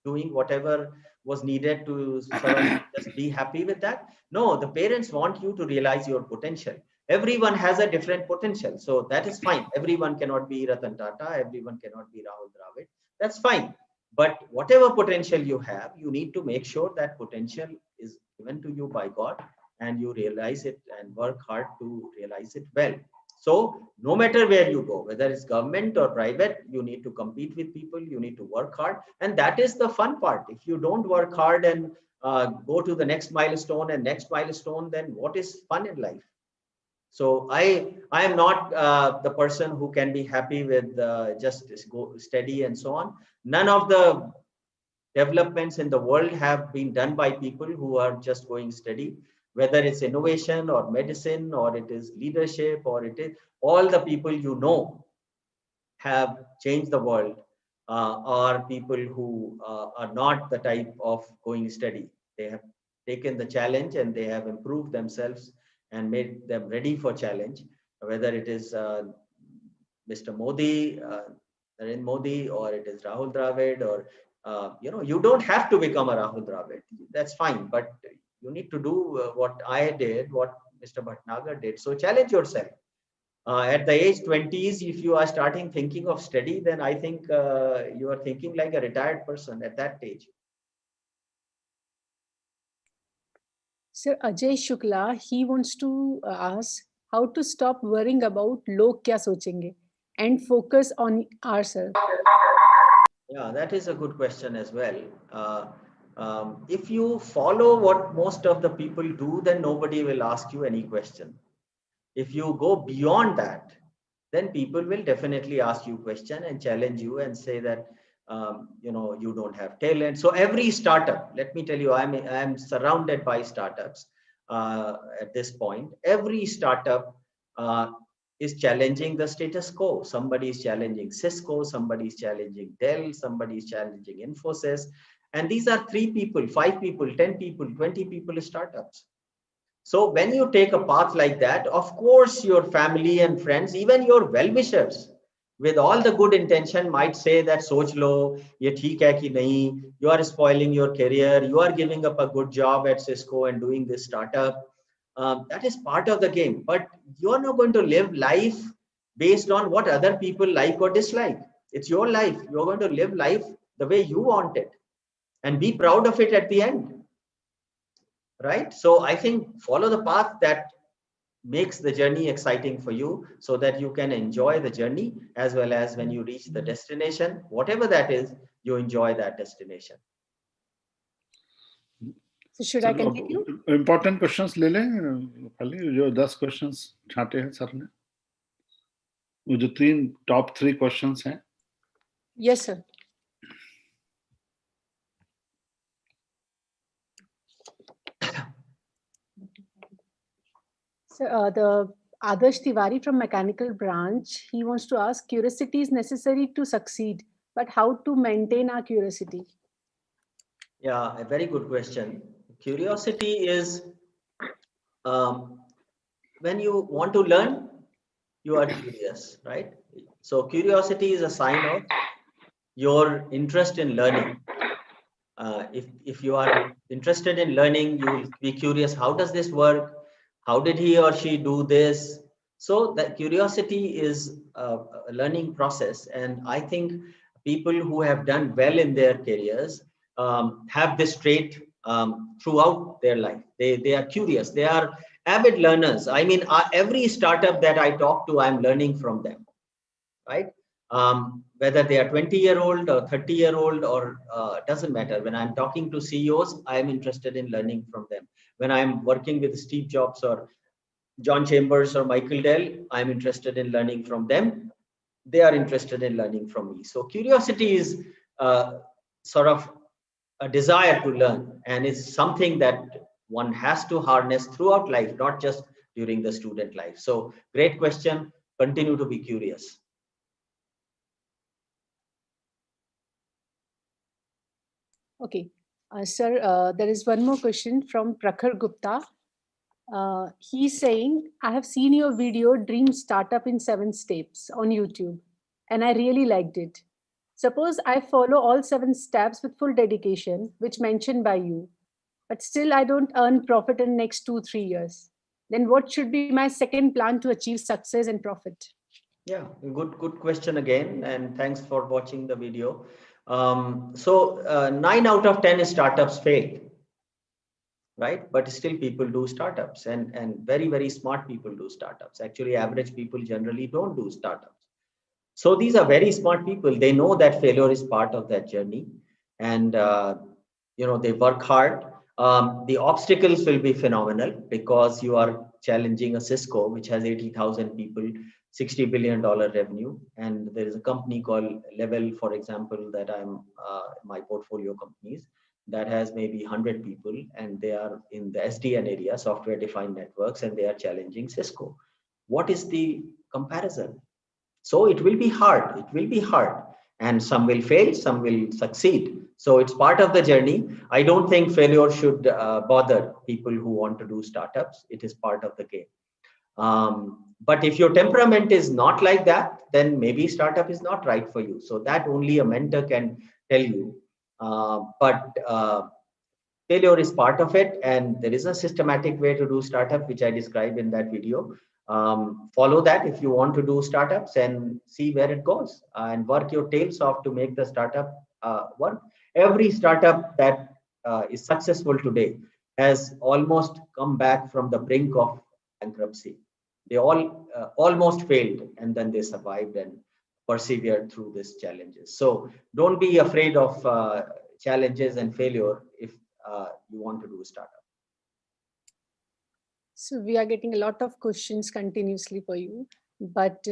doing whatever was needed to sort of just be happy with that? No, the parents want you to realize your potential. Everyone has a different potential, so that is fine. Everyone cannot be Ratan Tata, everyone cannot be Rahul Dravid. That's fine. But whatever potential you have, you need to make sure that potential is given to you by God, and you realize it and work hard to realize it well. So no matter where you go, whether it's government or private, you need to compete with people, you need to work hard. And that is the fun part. If you don't work hard and go to the next milestone and next milestone, then what is fun in life? So I am not the person who can be happy with just go steady and so on. None of the developments in the world have been done by people who are just going steady, whether it's innovation or medicine or it is leadership or it is all the people have changed the world are people who are not the type of going steady. They have taken the challenge and they have improved themselves and made them ready for challenge, whether it is Mr. Modi, Narendra Modi, or it is Rahul Dravid, or you don't have to become a Rahul Dravid. That's fine, but you need to do what I did, what Mr. Bhatnagar did. So challenge yourself. At the age 20s, if you are starting thinking of study, then I think you are thinking like a retired person at that age. Sir Ajay Shukla, he wants to ask how to stop worrying about log kya sochenge and focus on ourselves. Yeah, that is a good question as well. If you follow what most of the people do, then nobody will ask you any question. If you go beyond that, then people will definitely ask you question and challenge you and say that you don't have talent. So every startup, let me tell you, I'm surrounded by startups at this point. Every startup is challenging the status quo. Somebody is challenging Cisco, somebody is challenging Dell, somebody is challenging Infosys, and these are 3 people, 5 people, 10 people, 20 people startups. So when you take a path like that, of course, your family and friends, even your well-wishers, with all the good intention, might say that soch lo, ye theek hai ki nahi, you are spoiling your career, you are giving up a good job at Cisco and doing this startup. That is part of the game, but you are not going to live life based on what other people like or dislike. It's your life. You're going to live life the way you want it and be proud of it at the end. Right? So I think follow the path that makes the journey exciting for you so that you can enjoy the journey, as well as when you reach the destination, whatever that is, you enjoy that destination. So should I continue? Important questions ले लें खाली जो 10 questions छांटे हैं sir ने, वो जो top 3 questions हैं. Yes, sir. So the Adarsh Tiwari from Mechanical Branch, he wants to ask, curiosity is necessary to succeed, but how to maintain our curiosity? Yeah, a very good question. Curiosity is when you want to learn, you are curious, right? So curiosity is a sign of your interest in learning. If you are interested in learning, you will be curious, how does this work? How did he or she do this? So that curiosity is a learning process. And I think people who have done well in their careers have this trait throughout their life. They are curious. They are avid learners. I mean, every startup that I talk to, I'm learning from them, right? Whether they are 20-year-old or 30-year-old or doesn't matter. When I'm talking to CEOs, I'm interested in learning from them. When I'm working with Steve Jobs or John Chambers or Michael Dell, I'm interested in learning from them. They are interested in learning from me. So curiosity is sort of a desire to learn, and it's something that one has to harness throughout life, not just during the student life. So great question. Continue to be curious. Okay, sir, there is one more question from Prakhar Gupta. He's saying, I have seen your video Dream Startup in 7 Steps on YouTube, and I really liked it. Suppose I follow all 7 steps with full dedication, which mentioned by you, but still I don't earn profit in next 2-3 years. Then what should be my second plan to achieve success and profit? Yeah, good question again, and thanks for watching the video. So 9 out of 10 startups fail, right? But still people do startups, and very smart people do startups. Actually, average people generally don't do startups. So these are very smart people. They know that failure is part of that journey, and they work hard. The obstacles will be phenomenal because you are challenging a Cisco, which has 80,000 people, $60 billion revenue, and there is a company called Level, for example, that I'm my portfolio companies, that has maybe 100 people, and they are in the SDN area, software defined networks, and they are challenging Cisco. What is the comparison? So it will be hard. It will be hard. And some will fail, some will succeed. So it's part of the journey. I don't think failure should bother people who want to do startups. It is part of the game. But if your temperament is not like that, then maybe startup is not right for you. So that only a mentor can tell you. But failure is part of it, and there is a systematic way to do startup, which I described in that video. Follow that if you want to do startups, and see where it goes, and work your tails off to make the startup work. Every startup that is successful today has almost come back from the brink of bankruptcy. They all almost failed, and then they survived and persevered through these challenges. So don't be afraid of challenges and failure if you want to do a startup. So we are getting a lot of questions continuously for you. But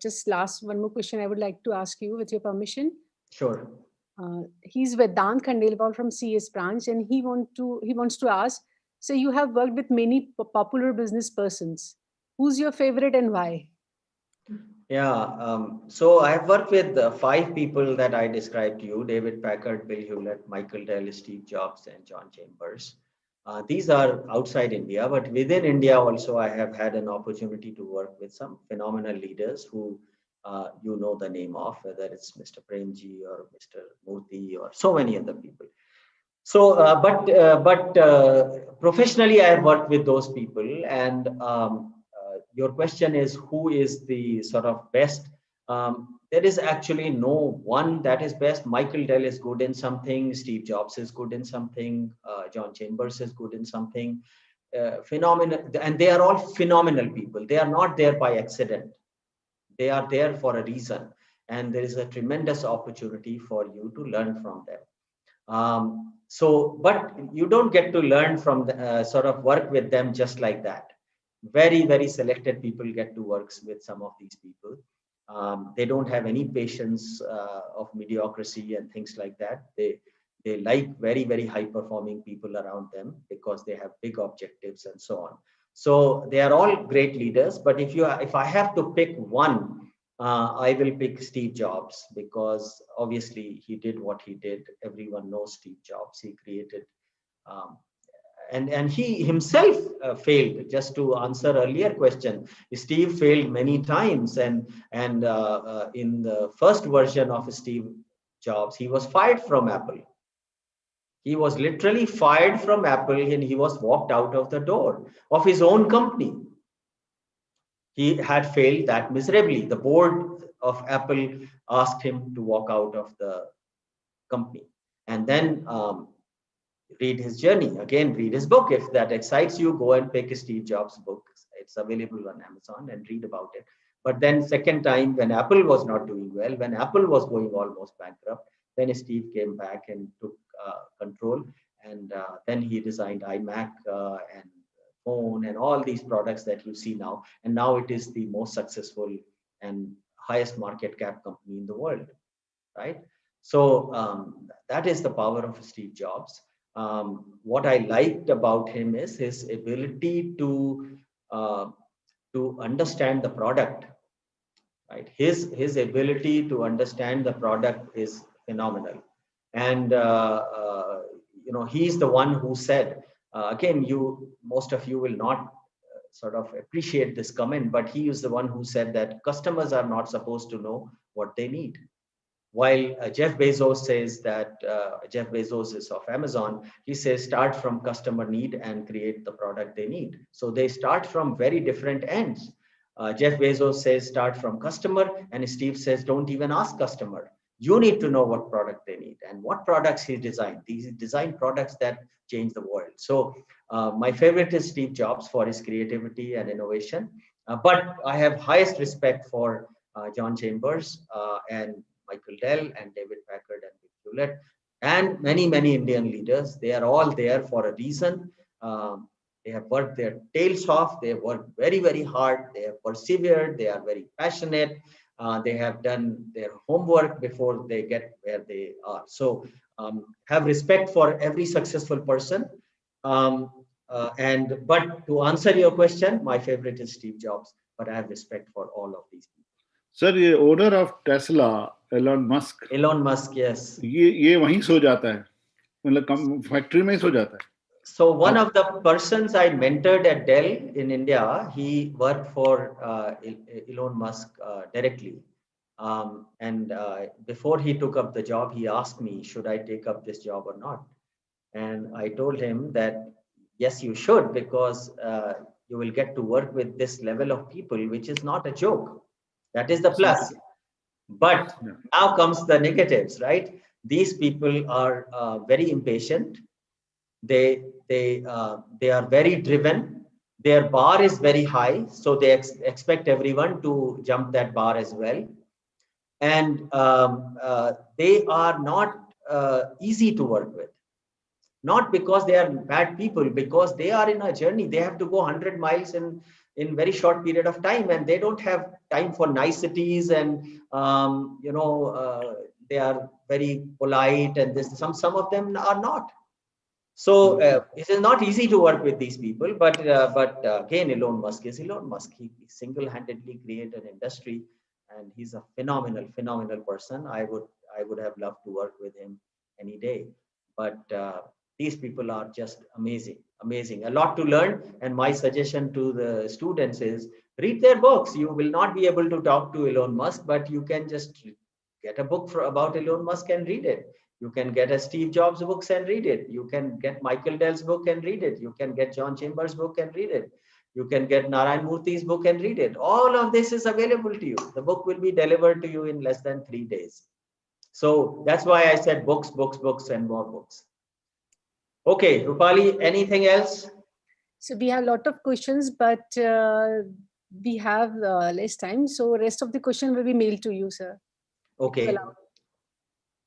just last one more question I would like to ask you with your permission. Sure. He's Vedant Khandelwal from CS branch, and he wants to ask. So you have worked with many popular business persons. Who's your favorite and why? Yeah. So I've worked with 5 people that I described to you: David Packard, Bill Hewlett, Michael Dell, Steve Jobs, and John Chambers. These are outside India, but within India also, I have had an opportunity to work with some phenomenal leaders who you know the name of, whether it's Mr. Premji or Mr. Murthy or so many other people. So, but professionally, I have worked with those people, and your question is who is the sort of best. There is actually no one that is best. Michael Dell is good in something, Steve Jobs is good in something, John Chambers is good in something. Phenomenal, and they are all phenomenal people. They are not there by accident. They are there for a reason, and there is a tremendous opportunity for you to learn from them. But you don't get to learn from the, sort of work with them just like that. Very selected people get to work with some of these people. They don't have any patience of mediocrity and things like that. They like very high performing people around them because they have big objectives and so on. So they are all great leaders. But if I have to pick one, I will pick Steve Jobs, because obviously he did what he did. Everyone knows Steve Jobs. He created, um, and he himself failed. Just to answer earlier question, Steve failed many times, and in the first version of Steve Jobs, he was fired from Apple. He was literally fired from Apple, and he was walked out of the door of his own company. He had failed that miserably. The board of Apple asked him to walk out of the company, and then read his journey. Again, read his book. If that excites you, go and pick Steve Jobs' book. It's available on Amazon, and read about it. But then second time, when Apple was not doing well, when Apple was going almost bankrupt, then Steve came back and took control, and then he designed iMac and phone and all these products that you see now. And now it is the most successful and highest market cap company in the world, right? So that is the power of Steve Jobs. What I liked about him is his ability to understand the product. Right, his ability to understand the product is phenomenal, and he's the one who said, again, most of you will not sort of appreciate this comment, but he is the one who said that customers are not supposed to know what they need. While Jeff Bezos says that, Jeff Bezos is of Amazon, he says start from customer need and create the product they need. So they start from very different ends. Jeff Bezos says start from customer, and Steve says don't even ask customer. You need to know what product they need and what products he designed. These design products that change the world. So my favorite is Steve Jobs for his creativity and innovation. But I have highest respect for John Chambers and Michael Dell and David Packard and Vic Hewlett and many, many Indian leaders. They are all there for a reason. They have worked their tails off. They have worked very, very hard. They have persevered. They are very passionate. They have done their homework before they get where they are. So have respect for every successful person. But to answer your question, my favorite is Steve Jobs, but I have respect for all of these people. Sir, ये owner of Tesla Elon Musk, yes, ये वहीं सो जाता है, मतलब factory में ही सो जाता है. So one of the persons I mentored at Dell in India, he worked for Elon Musk directly. And before he took up the job, he asked me, should I take up this job or not? And I told him that, yes, you should, because you will get to work with this level of people, which is not a joke. That is the plus. But now comes the negatives, right? These people are very impatient. They are very driven. Their bar is very high, so they expect everyone to jump that bar as well. And they are not easy to work with. Not because they are bad people, because they are in a journey. They have to go 100 miles in very short period of time, and they don't have time for niceties, and they are very polite, and some of them are not. So it is not easy to work with these people, but again, Elon Musk is Elon Musk. He single-handedly created an industry, and he's a phenomenal person. I would have loved to work with him any day. But these people are just amazing. A lot to learn. And my suggestion to the students is read their books. You will not be able to talk to Elon Musk, but you can just get a book about Elon Musk and read it. You can get a Steve Jobs books and read it. You can get Michael Dell's book and read it. You can get John Chambers' book and read it. You can get Narayan Murthy's book and read it. All of this is available to you. The book will be delivered to you in less than 3 days. So that's why I said books, and more books. Okay, Rupali, anything else? So we have a lot of questions, but we have less time. So rest of the question will be mailed to you, sir. Okay.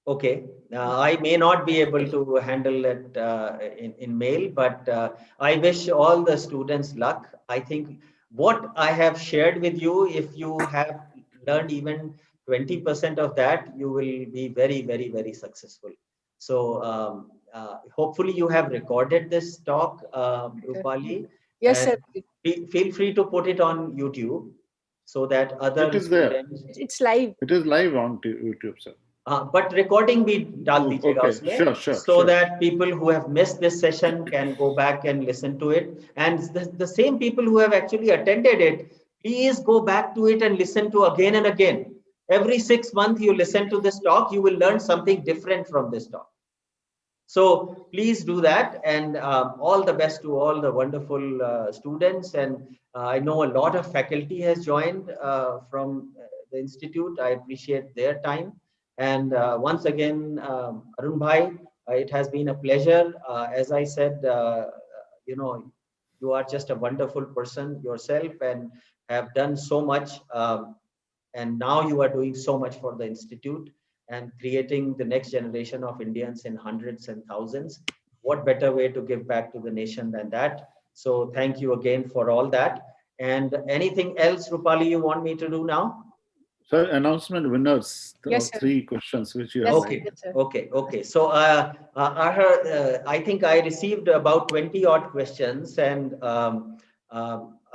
Okay, I may not be able to handle it in mail, but I wish all the students luck. I think what I have shared with you, if you have learned even 20% of that, you will be very successful. So hopefully you have recorded this talk, Rupali. Yes, sir. Feel free to put it on YouTube so that other It is there. It's live. It is live on YouTube, sir. But recording bhi dal dijiyega usme, so that people who have missed this session can go back and listen to it. And the same people who have actually attended it, please go back to it and listen to again and again. Every 6 months you listen to this talk, you will learn something different from this talk. So please do that, and all the best to all the wonderful students. And I know a lot of faculty has joined from the institute. I appreciate their time. And once again, Arun Bhai, it has been a pleasure. As I said, you are just a wonderful person yourself and have done so much. And now you are doing so much for the institute and creating the next generation of Indians in hundreds and thousands. What better way to give back to the nation than that? So thank you again for all that. And anything else, Rupali, you want me to do now? Sir, announcement winners Yes, of sir. 3 questions which you Yes, have sir. made. Okay, Yes, sir. okay. So I think I received about 20 odd questions, and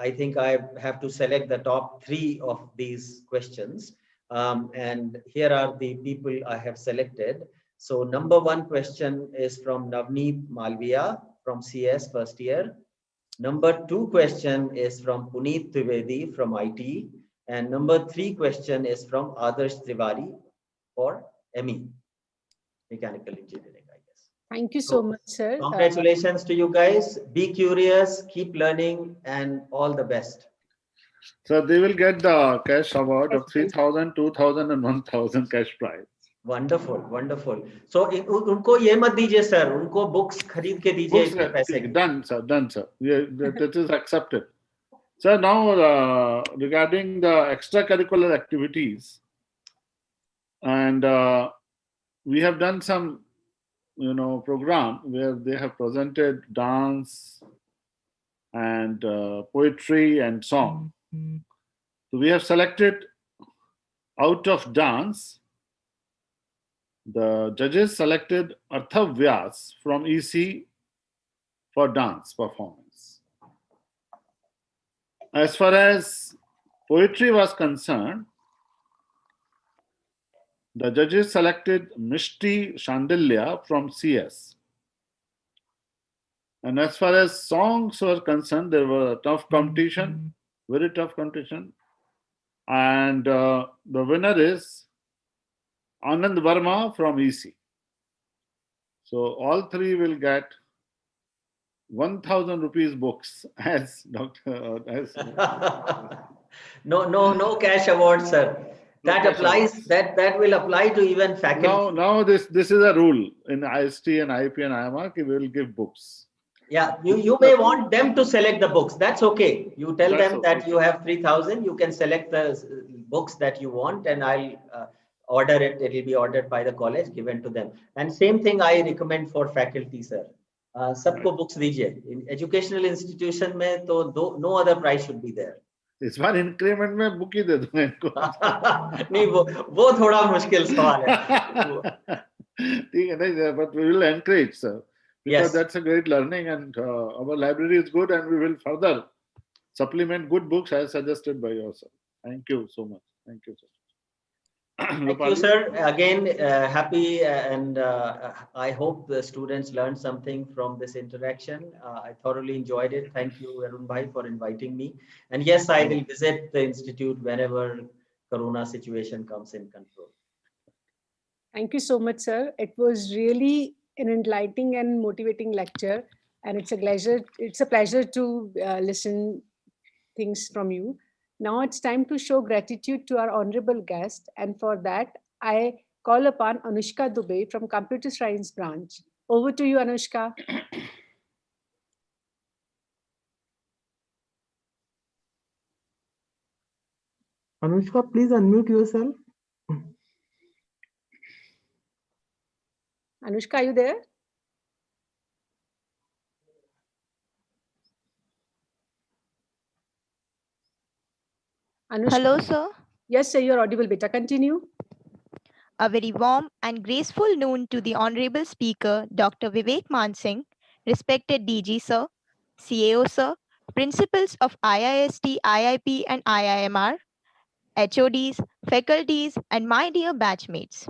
I think I have to select the top 3 of these questions. And here are the people I have selected. So number 1 question is from Navneet Malviya from CS first year. Number 2 question is from Puneet Trivedi from IT. And number 3 question is from Adarsh Triwari for ME, mechanical engineering, I guess. Thank you so So much, sir. congratulations to you guys. Be curious, keep learning, and all the best. So they will get the cash award Yes, of yes. 3,000, 2,000 and 1,000 cash prize. Wonderful, wonderful. So उनको ये मत दीजिए sir, उनको books खरीद के दीजिए Books, इतने पैसे की. done, sir, done, sir. Yeah, that is accepted. Sir, now regarding the extracurricular activities, and we have done some, program where they have presented dance and poetry and song. So we have selected out of dance. The judges selected Arthav Vyas from EC for dance performance. As far as poetry was concerned, the judges selected Mishti Shandilya from CS. And as far as songs were concerned, there was a tough competition, very tough competition. And the winner is Anand Verma from EC. So all 3 will get 1,000 rupees books as Dr. as No cash award, sir. No That cash applies. awards. That will apply to even faculty. Now this is a rule in IST and IP and IMR. We will give books. Yeah, you may want them to select the books. That's okay. You tell That's them that okay. you have 3,000. You can select the books that you want, and I'll order it. It will be ordered by the college, given to them. And same thing I recommend for faculty, sir. सबको books दीजिए. In educational institution में तो no other price should be there. इस बार increment में book ही दे दूंगा इनको. नहीं वो थोड़ा मुश्किल सवाल है. ठीक है नहीं, but we will encourage, sir, because Yes. that's a great learning, and our library is good, and we will further supplement good books as suggested by yourself. Thank you so much. Thank you, sir. Thank you, sir. Again, happy and I hope the students learned something from this interaction. I thoroughly enjoyed it. Thank you, Arun Bhai, for inviting me. And yes, I will visit the institute whenever Corona situation comes in control. Thank you so much, sir. It was really an enlightening and motivating lecture, and it's a pleasure. It's a pleasure to listen things from you. Now it's time to show gratitude to our honorable guest, and for that, I call upon Anushka Dubey from Computer Science branch. Over to you, Anushka. Anushka, please unmute yourself. Anushka, are you there? Anushka? Hello, sir. Yes, sir, you're audible. Beta, continue. A very warm and graceful noon to the Honorable Speaker, Dr. Vivek Mansingh, respected DG, sir, CAO, sir, principals of IIST, IIP, and IIMR, HODs, faculties, and my dear batchmates.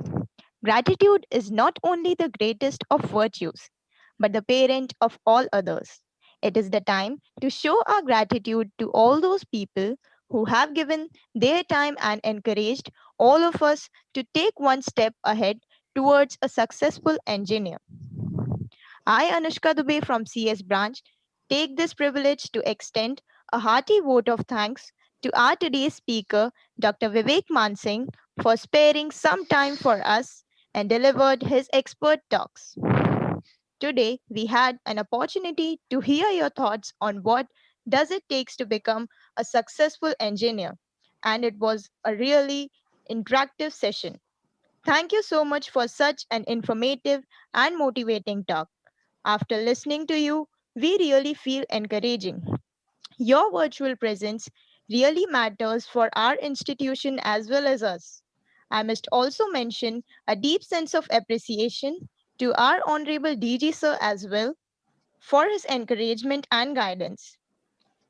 Gratitude is not only the greatest of virtues, but the parent of all others. It is the time to show our gratitude to all those people who have given their time and encouraged all of us to take one step ahead towards a successful engineer. I, Anushka Dubey from CS branch, take this privilege to extend a hearty vote of thanks to our today's speaker, Dr. Vivek Mansingh, for sparing some time for us and delivered his expert talks. Today, we had an opportunity to hear your thoughts on what does it takes to become a successful engineer, and it was a really interactive session. Thank you so much for such an informative and motivating talk. After listening to you, we really feel encouraging. Your virtual presence, really matters for our institution as well as us. I must also mention a deep sense of appreciation to our Honorable DG Sir as well for his encouragement and guidance.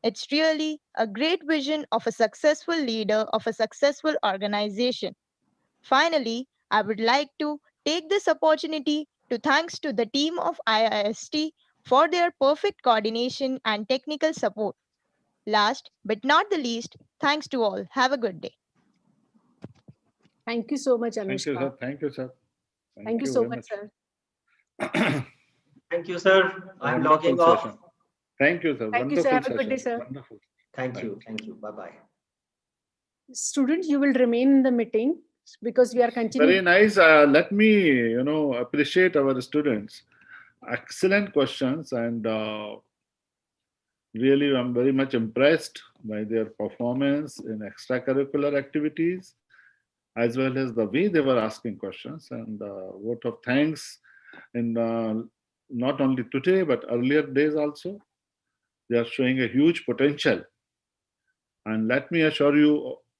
It's really a great vision of a successful leader of a successful organization. Finally, I would like to take this opportunity to thanks to the team of IIST for their perfect coordination and technical support. Last but not the least, thanks to all. Have a good day. Thank you so much, Thank you, Anushka. sir. Thank you, sir. Thank you so much, sir. Thank you, sir. I'm Wonderful logging off. session. Thank you, sir. Thank you, sir. Wonderful Have a good day, session. sir. Wonderful. Thank you. Thank you. Bye-bye. Students, you will remain in the meeting because we are Very continuing. nice. Let me, appreciate our students. Excellent questions, and really, I'm very much impressed by their performance in extracurricular activities, as well as the way they were asking questions. And vote of thanks in not only today but earlier days also. They are showing a huge potential. And let me assure you,